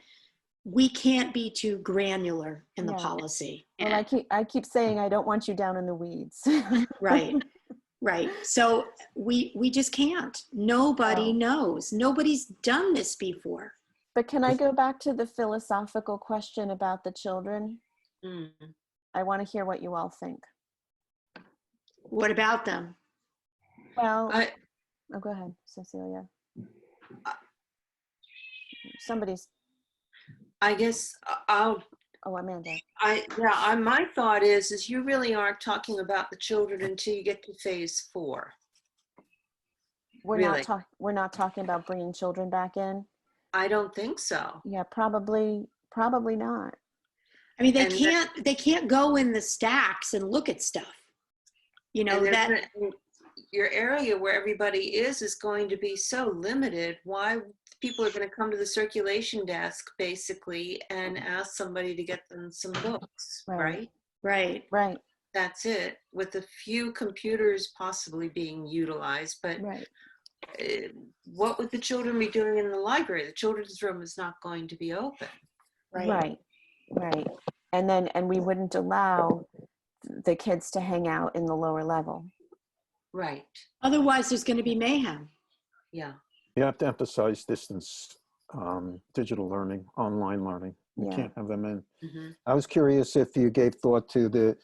We can't be too granular in the Yeah. policy. Well, I keep saying I don't want you down in the weeds. Right. Right. So we just can't. Nobody knows. Nobody's done this before. But can I go back to the philosophical question about the children? Mm. I want to hear what you all think. What about them? Well, go ahead, Cecilia. I guess I'll. Oh, Amanda. My thought is you really aren't talking about the children until you get to phase 4. We're Really? not talking about bringing children back in. I don't think so. Yeah, probably not. I mean, they can't go in the stacks and look at stuff. Your area where everybody is going to be so limited. Why people are going to come to the circulation desk basically and ask somebody to get them some books, right? Right. That's it, with a few computers possibly being utilized. But Right. What would the children be doing in the library? The children's room is not going to be open. Right. And we wouldn't allow the kids to hang out in the lower level. Right. Otherwise, there's going to be mayhem. Yeah. You have to emphasize distance, digital learning, online learning. You Yeah. can't have them in. Mm-hmm. I was curious if you gave thought to the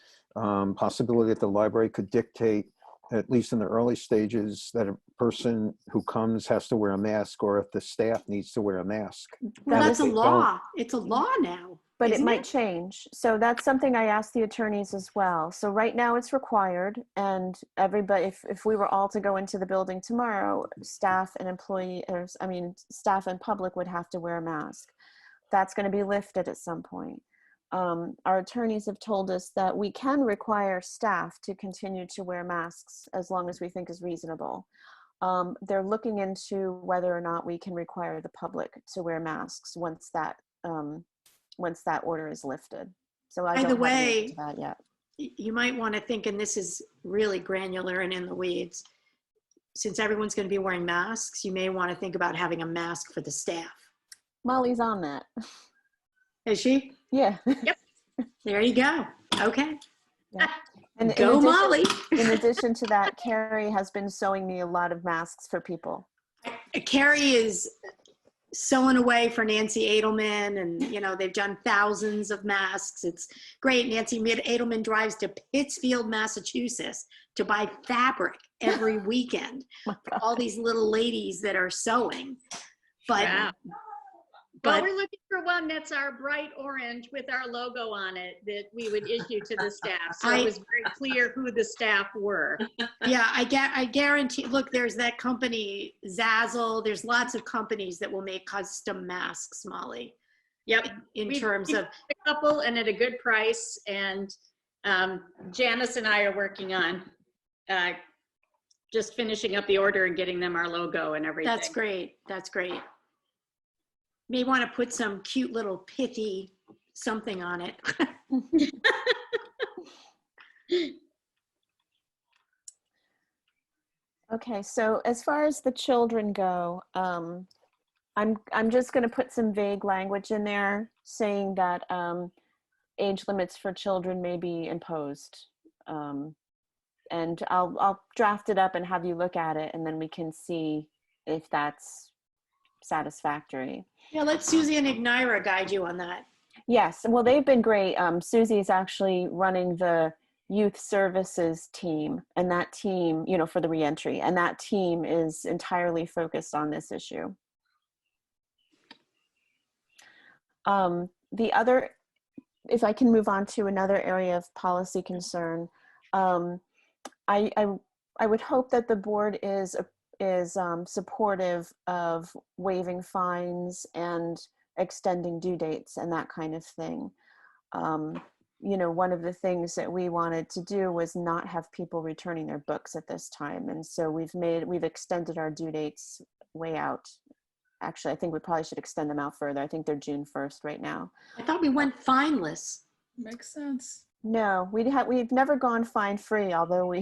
possibility that the library could dictate, at least in the early stages, that a person who comes has to wear a mask, or if the staff needs to wear a mask. Well, that's a They law. It's a law now. But it isn't might change. So that's something I asked the attorneys as well. So right now it's required, and everybody, if we were all to go into the building tomorrow, staff and public would have to wear a mask. That's going to be lifted at some point. Our attorneys have told us that we can require staff to continue to wear masks as long as we think is reasonable. They're looking into whether or not we can require the public to wear masks once that order is lifted. So I By don't the have an answer way, to that yet. You might want to think, and this is really granular and in the weeds, since everyone's going to be wearing masks, you may want to think about having a mask for the staff. Molly's on that. Is she? Yeah. There you go. Okay. And Go Molly. in addition to that, Carrie has been sewing me a lot of masks for people. Carrie is sewing away for Nancy Edelman, and you know they've done thousands of masks. It's great. Nancy Edelman drives to Pittsfield, Massachusetts to buy fabric every weekend for all these little ladies that are sewing. But Wow. But- Well, we're looking for one that's our bright orange with our logo on it that we would issue to the staff. So it was very clear who the staff were. yeah, I guarantee. Look, there's that company Zazzle. There's lots of companies that will make custom masks, Molly. Yep. In We've terms of a couple and at a good price. And Janice and I are working on just finishing up the order and getting them our logo and everything. That's great. That's great. May want to put some cute little pithy something on it. Okay, so as far as the children go, I'm just going to put some vague language in there saying that age limits for children may be imposed. And I'll draft it up and have you look at it, and then we can see if that's satisfactory. Yeah, let Susie and Ignira guide you on that. Yes, well, they've been great. Susie's actually running the youth services team, and that team, you know, for the reentry, and that team is entirely focused on this issue. The other, if I can move on to another area of policy concern, I would hope that the board is supportive of waiving fines and extending due dates and that kind of thing. You know, one of the things that we wanted to do was not have people returning their books at this time. And so we've extended our due dates way out. Actually, I think we probably should extend them out further. I think they're June 1st right now. I thought we went fineless. Makes sense. No, we've never gone fine free, although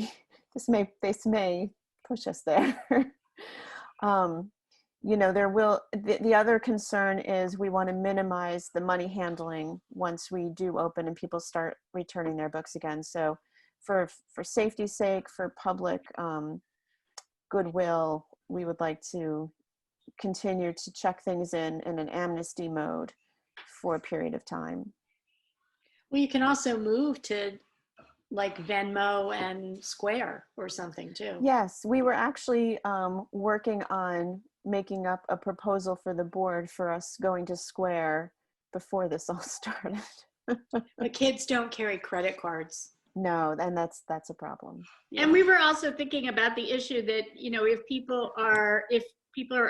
this may push us there. You know, the other concern is we want to minimize the money handling once we do open and people start returning their books again. So for safety's sake, for public goodwill, we would like to continue to check things in an amnesty mode for a period of time. Well, you can also move to like Venmo and Square or something too. Yes, we were actually working on making up a proposal for the board for us going to Square before this all started. But kids don't carry credit cards. No, and that's a problem. And we were also thinking about the issue that, you know, if people are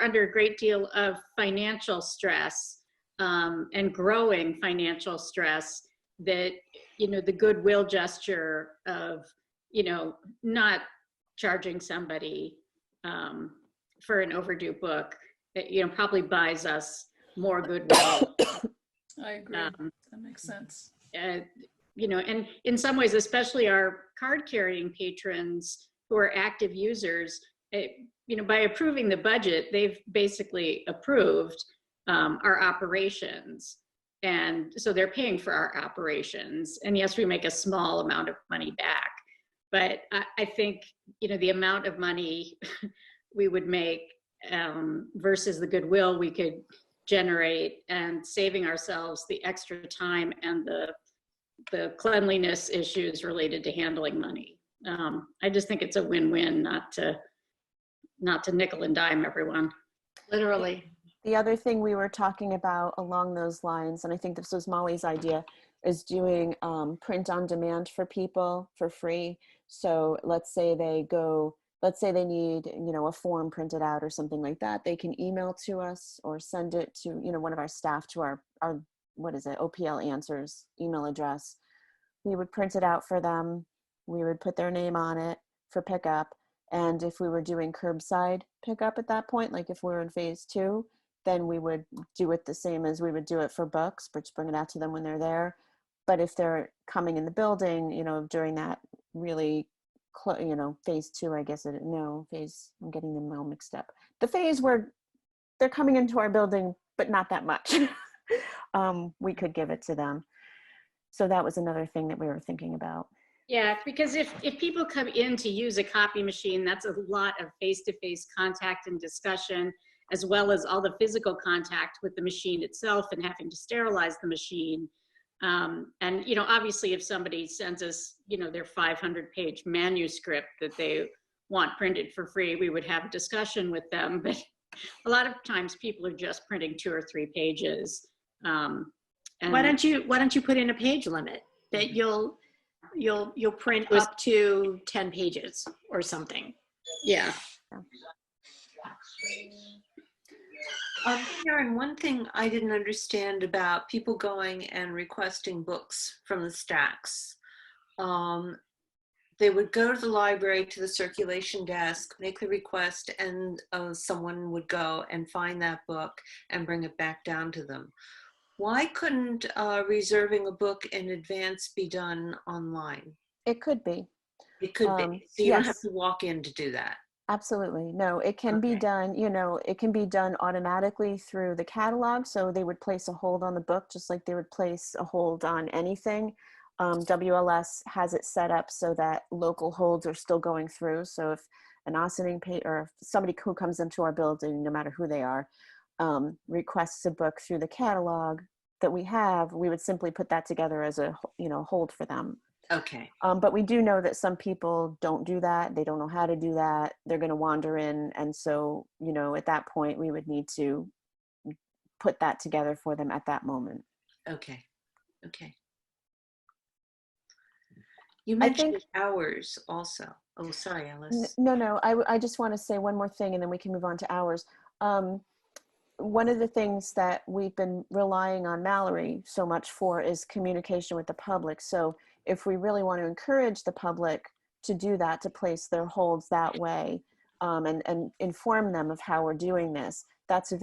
under a great deal of financial stress and growing financial stress, that, you know, the goodwill gesture of, you know, not charging somebody for an overdue book, you know, probably buys us more goodwill. I agree. That makes sense. You know, and in some ways, especially our card carrying patrons who are active users, you know, by approving the budget, they've basically approved our operations. And so they're paying for our operations. And yes, we make a small amount of money back. But I think, you know, the amount of money we would make versus the goodwill we could generate and saving ourselves the extra time and the cleanliness issues related to handling money. I just think it's a win-win, not to nickel and dime everyone. Literally. The other thing we were talking about along those lines, and I think this was Molly's idea, is doing print on demand for people for free. So let's say they need, you know, a form printed out or something like that. They can email to us or send it to, you know, one of our staff to our what is it, OPL Answers email address. We would print it out for them. We would put their name on it for pickup. And if we were doing curbside pickup at that point, like if we're in phase 2, then we would do it the same as we would do it for books, but just bring it out to them when they're there. But if they're coming in the building, you know, during that really, you know, phase 2, I guess, I'm getting them all mixed up. The phase where they're coming into our building, but not that much. we could give it to them. So that was another thing that we were thinking about. Yeah, because if people come in to use a copy machine, that's a lot of face-to-face contact and discussion, as well as all the physical contact with the machine itself and having to sterilize the machine. And, you know, obviously if somebody sends us, you know, their 500-page manuscript that they want printed for free, we would have a discussion with them. But a lot of times people are just printing 2 or 3 pages. And Why don't you put in a page limit that you'll print up to 10 pages or something? yeah. Karen, one thing I didn't understand about people going and requesting books from the stacks. They would go to the library, to the circulation desk, make the request, and someone would go and find that book and bring it back down to them. Why couldn't reserving a book in advance be done online? It could be. It could be. So you don't have Yes. to walk in to do that. Absolutely. No, it can be Okay. done, you know, it can be done automatically through the catalog. So they would place a hold on the book, just like they would place a hold on anything. WLS has it set up so that local holds are still going through. So if an Ossining or somebody who comes into our building, no matter who they are, requests a book through the catalog that we have, we would simply put that together as a, you know, hold for them. Okay. But we do know that some people don't do that. They don't know how to do that. They're going to wander in. And so, you know, at that point, we would need to put that together for them at that moment. Okay. Okay. You mentioned hours also. Oh, sorry, Alice. No, I just want to say one more thing and then we can move on to hours. One of the things that we've been relying on Mallory so much for is communication with the public. So if we really want to encourage the public to do that, to place their holds that way, and inform them of how we're doing this, that's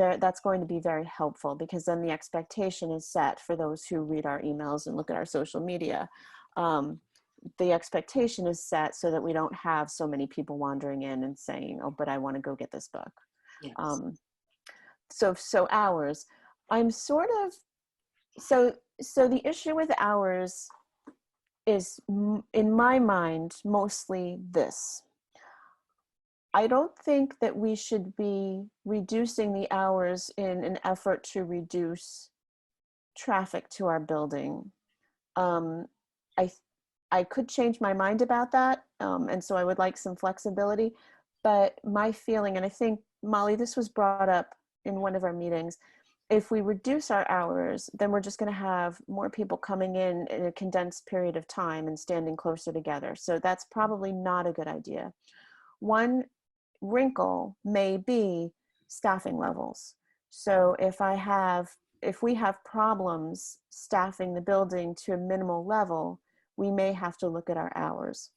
going to be very helpful, because then the expectation is set for those who read our emails and look at our social media. The expectation is set so that we don't have so many people wandering in and saying, oh, but I want to go get this book. Yes. So hours, I'm sort of, so the issue with hours is, in my mind, mostly this. I don't think that we should be reducing the hours in an effort to reduce traffic to our building. I could change my mind about that, and so I would like some flexibility, but my feeling, and I think, Molly, this was brought up in one of our meetings, if we reduce our hours, then we're just going to have more people coming in a condensed period of time and standing closer together. So that's probably not a good idea. One wrinkle may be staffing levels. So if we have problems staffing the building to a minimal level, we may have to look at our hours.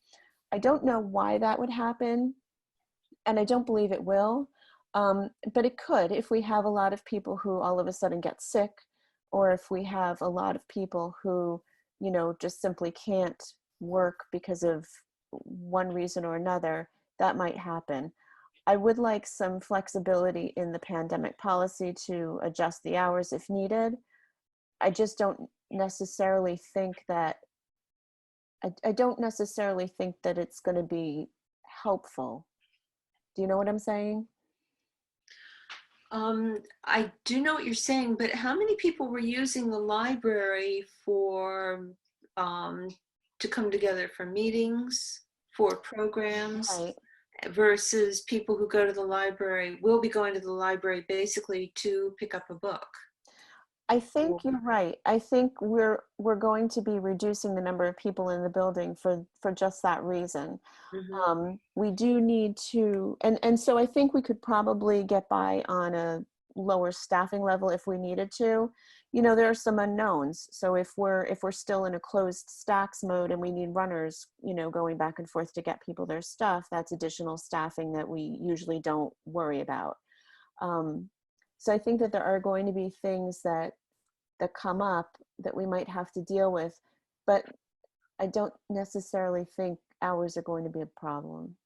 I don't know why that would happen, and I don't believe it will. But it could, if we have a lot of people who all of a sudden get sick, or if we have a lot of people who, you know, just simply can't work because of one reason or another, that might happen. I would like some flexibility in the pandemic policy to adjust the hours if needed. I just don't necessarily think that, I don't necessarily think that it's going to be helpful. Do you know what I'm saying? I do know what you're saying, but how many people were using the library for to come together for meetings, for programs, Right. versus people who go to the library, will be going to the library basically to pick up a book? I think you're right. I think we're going to be reducing the number of people in the building for just that reason. Mm-hmm. We do need to, and so I think we could probably get by on a lower staffing level if we needed to. You know, there are some unknowns. So if we're still in a closed stacks mode and we need runners, you know, going back and forth to get people their stuff, that's additional staffing that we usually don't worry about. So I think that there are going to be things that come up that we might have to deal with, but I don't necessarily think hours are going to be a problem.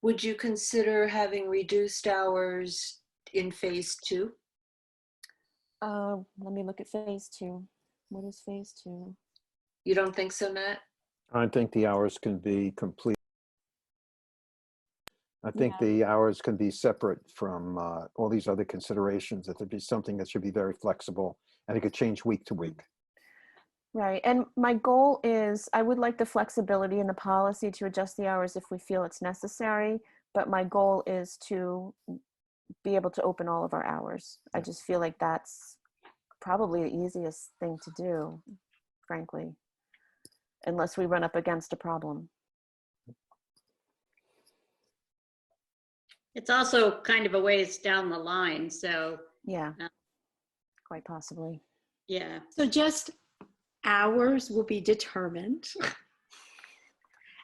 Would you consider having reduced hours in phase 2? Let me look at phase 2. What is phase 2? You don't think so, Matt? I think the hours can be complete. I think Yeah. the hours can be separate from all these other considerations, that there'd be something that should be very flexible and it could change week to week. Right. And my goal is I would like the flexibility in the policy to adjust the hours if we feel it's necessary. But my goal is to be able to open all of our hours. I just feel like that's probably the easiest thing to do, frankly, unless we run up against a problem. It's also kind of a ways down the line, so Yeah, Uh, quite possibly. yeah. So just hours will be determined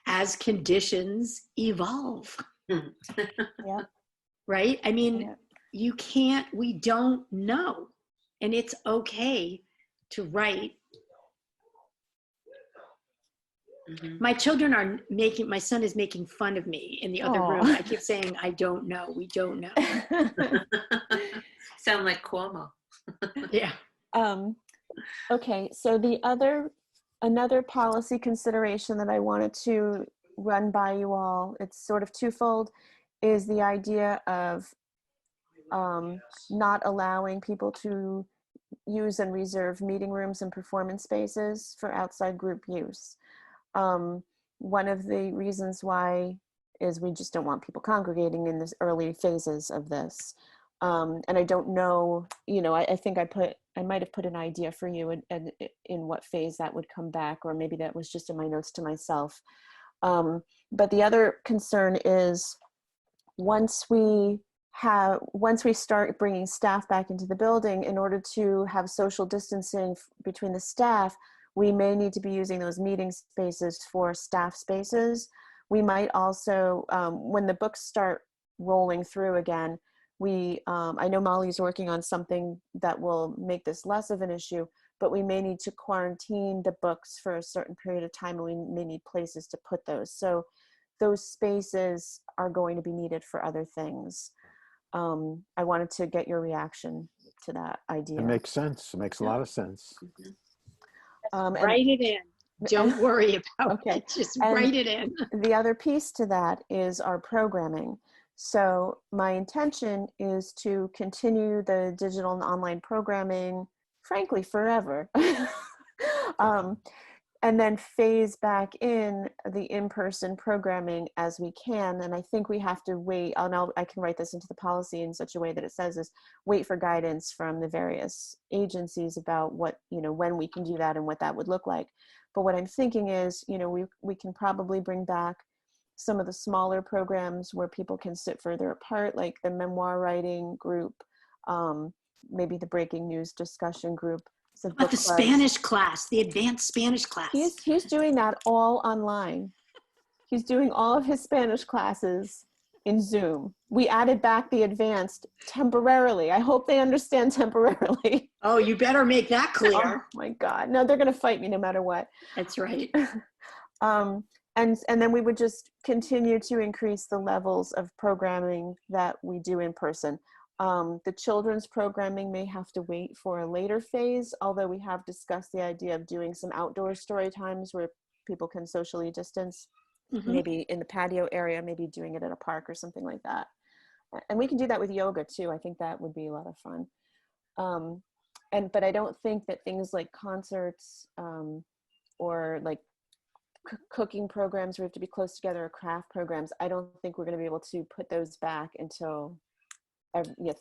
as conditions evolve, Yeah. right? I mean, Yeah. you can't, we don't know. And it's okay to write. Mhm. My children are making, my son is making fun of me in the other Aw. room. I keep saying, I don't know. We don't know. Sound like Cuomo. Yeah. Okay, so another policy consideration that I wanted to run by you all, it's sort of twofold, is the idea of not allowing people to use and reserve meeting rooms and performance spaces for outside group use. One of the reasons why is we just don't want people congregating in the early phases of this. And I don't know, I think I might have put an idea for you in what phase that would come back, or maybe that was just in my notes to myself. But the other concern is once we start bringing staff back into the building, in order to have social distancing between the staff, we may need to be using those meeting spaces for staff spaces. We might also, when the books start rolling through again, I know Molly's working on something that will make this less of an issue, but we may need to quarantine the books for a certain period of time, and we may need places to put those. So those spaces are going to be needed for other things. I wanted to get your reaction to that idea. It makes sense. It makes a lot of sense. And Write it in. Don't worry about Okay. it. Just And write it in. the other piece to that is our programming. So my intention is to continue the digital and online programming, frankly, forever. And then phase back in the in-person programming as we can. And I think we have to wait, I can write this into the policy in such a way that it says is wait for guidance from the various agencies about what, when we can do that and what that would look like. But what I'm thinking is, we can probably bring back some of the smaller programs where people can sit further apart, like the memoir writing group, maybe the breaking news discussion group. But the Spanish class, the advanced Spanish class. He's doing that all online. He's doing all of his Spanish classes in Zoom. We added back the advanced temporarily. I hope they understand temporarily. Oh, you better make that clear. Oh my God. No, they're going to fight me no matter what. That's right. And then we would just continue to increase the levels of programming that we do in person. The children's programming may have to wait for a later phase, although we have discussed the idea of doing some outdoor story times where people can socially distance, maybe in the patio area, maybe doing it at a park or something like that. And we can do that with yoga too. I think that would be a lot of fun. But I don't think that things like concerts or like cooking programs where we have to be close together, or craft programs, I don't think we're going to be able to put those back until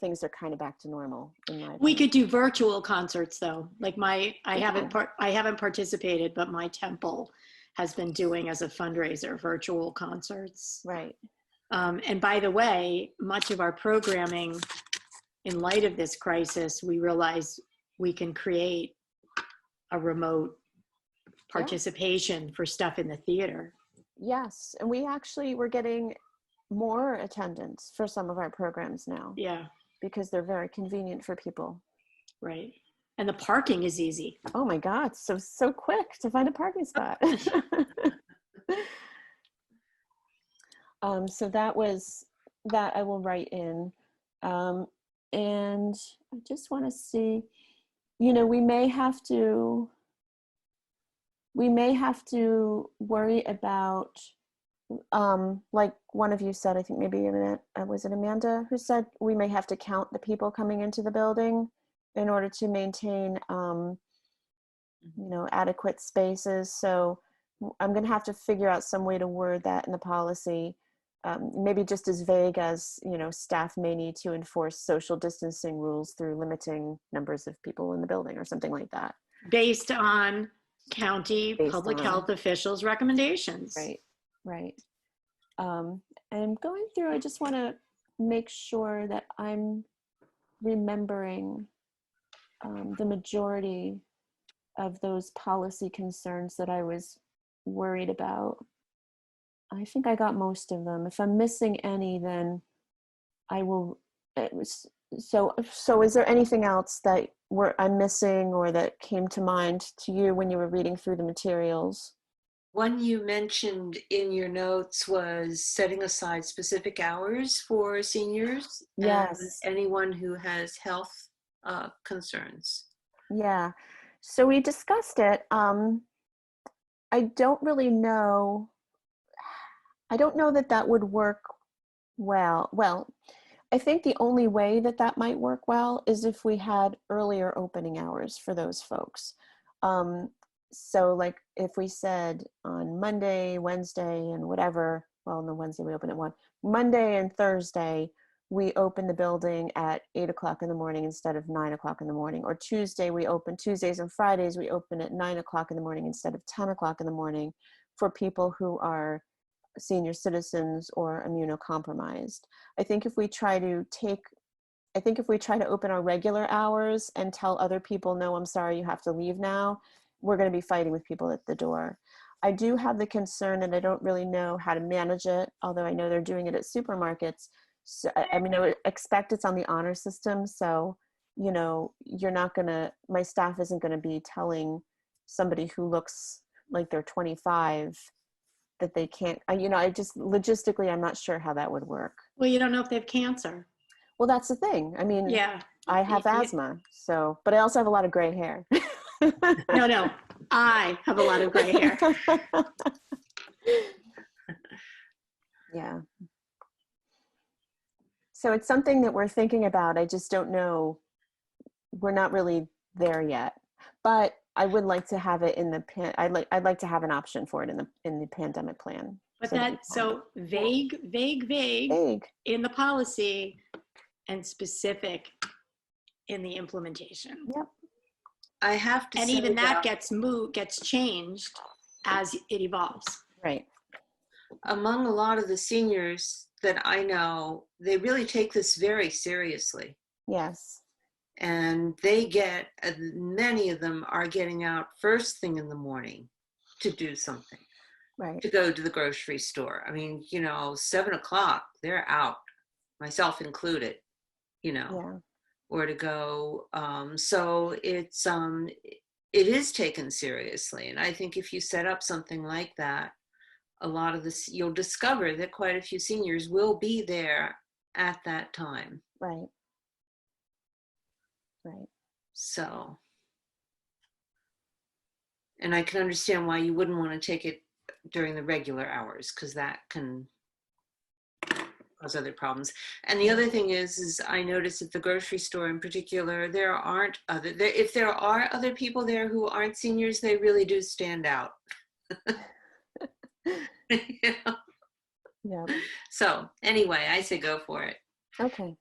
things are kind of back to normal. We could do virtual concerts though. Like I haven't participated, but my temple has been doing as a fundraiser virtual concerts. Right. And by the way, much of our programming, in light of this crisis, we realize we can create a remote participation for stuff in the theater. Yes, and we're getting more attendance for some of our programs now. Yeah. Because they're very convenient for people. Right. And the parking is easy. Oh my God, so quick to find a parking spot. So that I will write in. And I just want to see, you know, we may have to worry about, like one of you said, I think maybe was it Amanda who said we may have to count the people coming into the building in order to maintain, you know, adequate spaces. So I'm going to have to figure out some way to word that in the policy. Maybe just as vague as, you know, staff may need to enforce social distancing rules through limiting numbers of people in the building or something like that. Based on county Based public on- health officials' recommendations. Right, right. And going through, I just want to make sure that I'm remembering the majority of those policy concerns that I was worried about. I think I got most of them. If I'm missing any, then I will. So is there anything else that I'm missing or that came to mind to you when you were reading through the materials? One you mentioned in your notes was setting aside specific hours for seniors Yes. and anyone who has health concerns. Yeah. So we discussed it. I don't really know. I don't know that that would work well. Well, I think the only way that that might work well is if we had earlier opening hours for those folks. So like if we said on Monday, Wednesday, and whatever, well, no, Wednesday we open at 1. Monday and Thursday, we open the building at 8 o'clock in the morning instead of 9 o'clock in the morning. Or Tuesdays and Fridays, we open at 9 o'clock in the morning instead of 10 o'clock in the morning for people who are senior citizens or immunocompromised. I think if we try to open our regular hours and tell other people, no, I'm sorry, you have to leave now, we're going to be fighting with people at the door. I do have the concern, and I don't really know how to manage it, although I know they're doing it at supermarkets. So, I mean, I would expect it's on the honor system. So, you know, my staff isn't going to be telling somebody who looks like they're 25 that they can't, I just logistically, I'm not sure how that would work. Well, you don't know if they have cancer. Well, that's the thing. I mean, Yeah. I have asthma, so, but I also have a lot of gray hair. No, I have a lot of gray hair. Yeah. So it's something that we're thinking about. I just don't know. We're not really there yet, but I would like to have it in the I'd like to have an option for it in the pandemic plan. But so vague vague. in the policy and specific in the implementation. Yep. I have to And say even that gets changed as it evolves. Right. among a lot of the seniors that I know, they really take this very seriously. Yes. And many of them are getting out first thing in the morning to do something, Right. to go to the grocery store. I mean, 7 o'clock, they're out, myself included, Yeah. or to go. So it is taken seriously. And I think if you set up something like that, a lot of this, you'll discover that quite a few seniors will be there at that time. Right. Right. So, and I can understand why you wouldn't want to take it during the regular hours, because that can cause other problems. And the other thing is I noticed at the grocery store in particular, if there are other people there who aren't seniors, they really do stand out. Yeah. So anyway, I say go for it. Okay.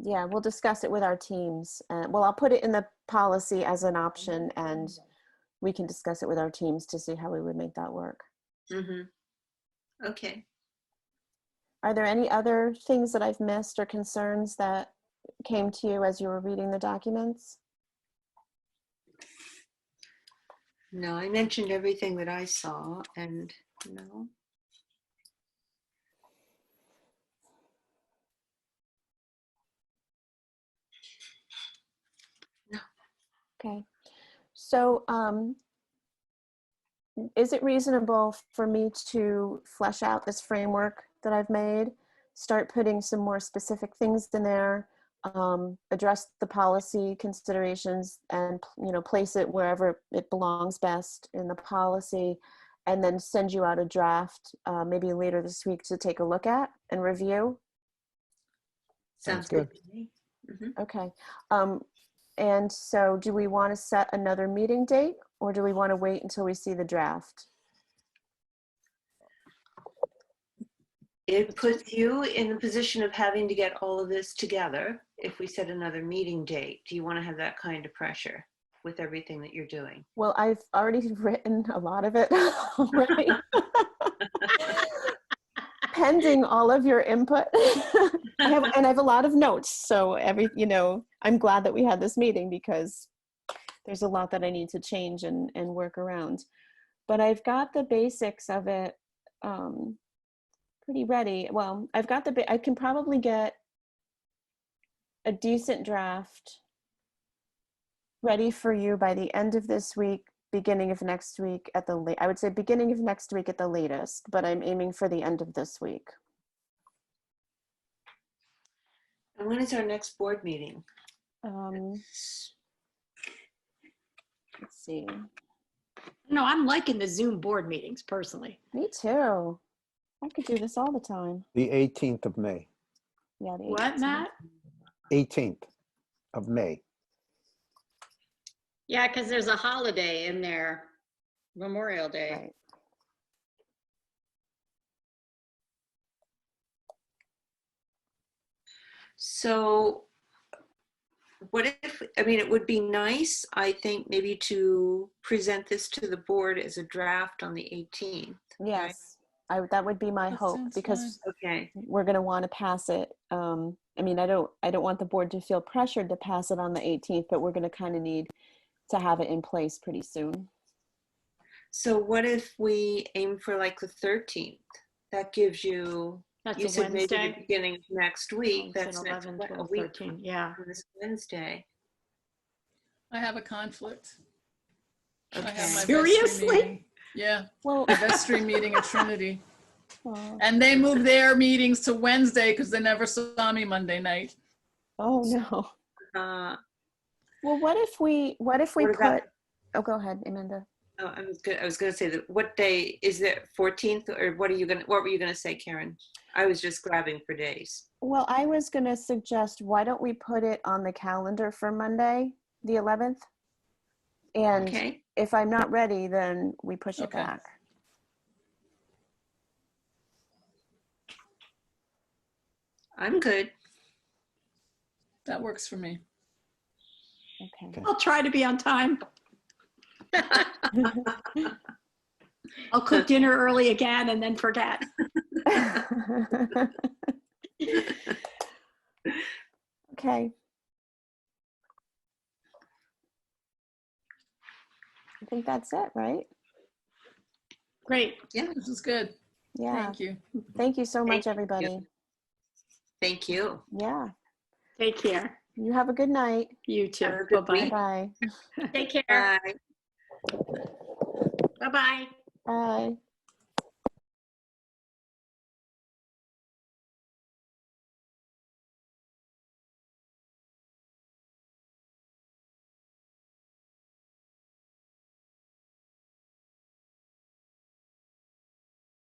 Yeah, we'll discuss it with our teams. Well, I'll put it in the policy as an option, and we can discuss it with our teams to see how we would make that work. Mm-hmm. Okay. Are there any other things that I've missed or concerns that came to you as you were reading the documents? No, I mentioned everything that I saw, and no. Okay. So is it reasonable for me to flesh out this framework that I've made, start putting some more specific things in there, address the policy considerations and, you know, place it wherever it belongs best in the policy, and then send you out a draft maybe later this week to take a look at and review. Sounds Sounds good good. to me. Mhm. Okay. And so do we want to set another meeting date, or do we want to wait until we see the draft? It puts you in the position of having to get all of this together if we set another meeting date. Do you want to have that kind of pressure with everything that you're doing? Well, I've already written a lot of it already. Pending all of your input. I have a lot of notes. So you know, I'm glad that we had this meeting because there's a lot that I need to change and work around. But I've got the basics of it pretty ready. Well, I can probably get a decent draft ready for you by the end of this week, beginning of next week at the late. I would say beginning of next week at the latest, but I'm aiming for the end of this week. And when is our next board meeting? Let's see. No, I'm liking the Zoom board meetings personally. Me too. I could do this all the time. The 18th of May. Yeah. The What, 18th. Matt? 18th of May. Yeah, because there's a holiday in there, Memorial Day. Right. So what if, I mean, it would be nice, I think, maybe to present this to the board as a draft on the 18th. Yes. That would be my That hope, sounds because Okay. we're going to want to pass it. I mean, I don't want the board to feel pressured to pass it on the 18th, but we're going to kind of need to have it in place pretty soon. So what if we aim for like the 13th? That gives you, That's you a said maybe the Wednesday. beginning of next week. It's That's at next 11, a 12, week 13. Yeah. from this Wednesday. I have a conflict. I have Okay. my Seriously? vestry meeting. Yeah, Well, my vestry meeting at Trinity. oh And they moved their meetings to Wednesday because they never saw me Monday night. no. Uh, Well, what if we What put, about- oh, go ahead, Amanda. oh, I was going to say that what day is it? 14th, or what were you going to say, Karen? I was just grabbing for days. Well, I was going to suggest, why don't we put it on the calendar for Monday, the 11th? And Okay. if I'm not ready, then we push it Okay. back. I'm good. That works for me. Okay. I'll try to be on time. I'll cook dinner early again and then forget. Okay. I think that's it, right? Great. This is good. Yeah. Thank you. Thank you so much, you. everybody. Thank you. Yeah. Take care. You have a good night. You too. Have a good Bye-bye. week. Bye. Take care. Bye. Bye-bye. Bye.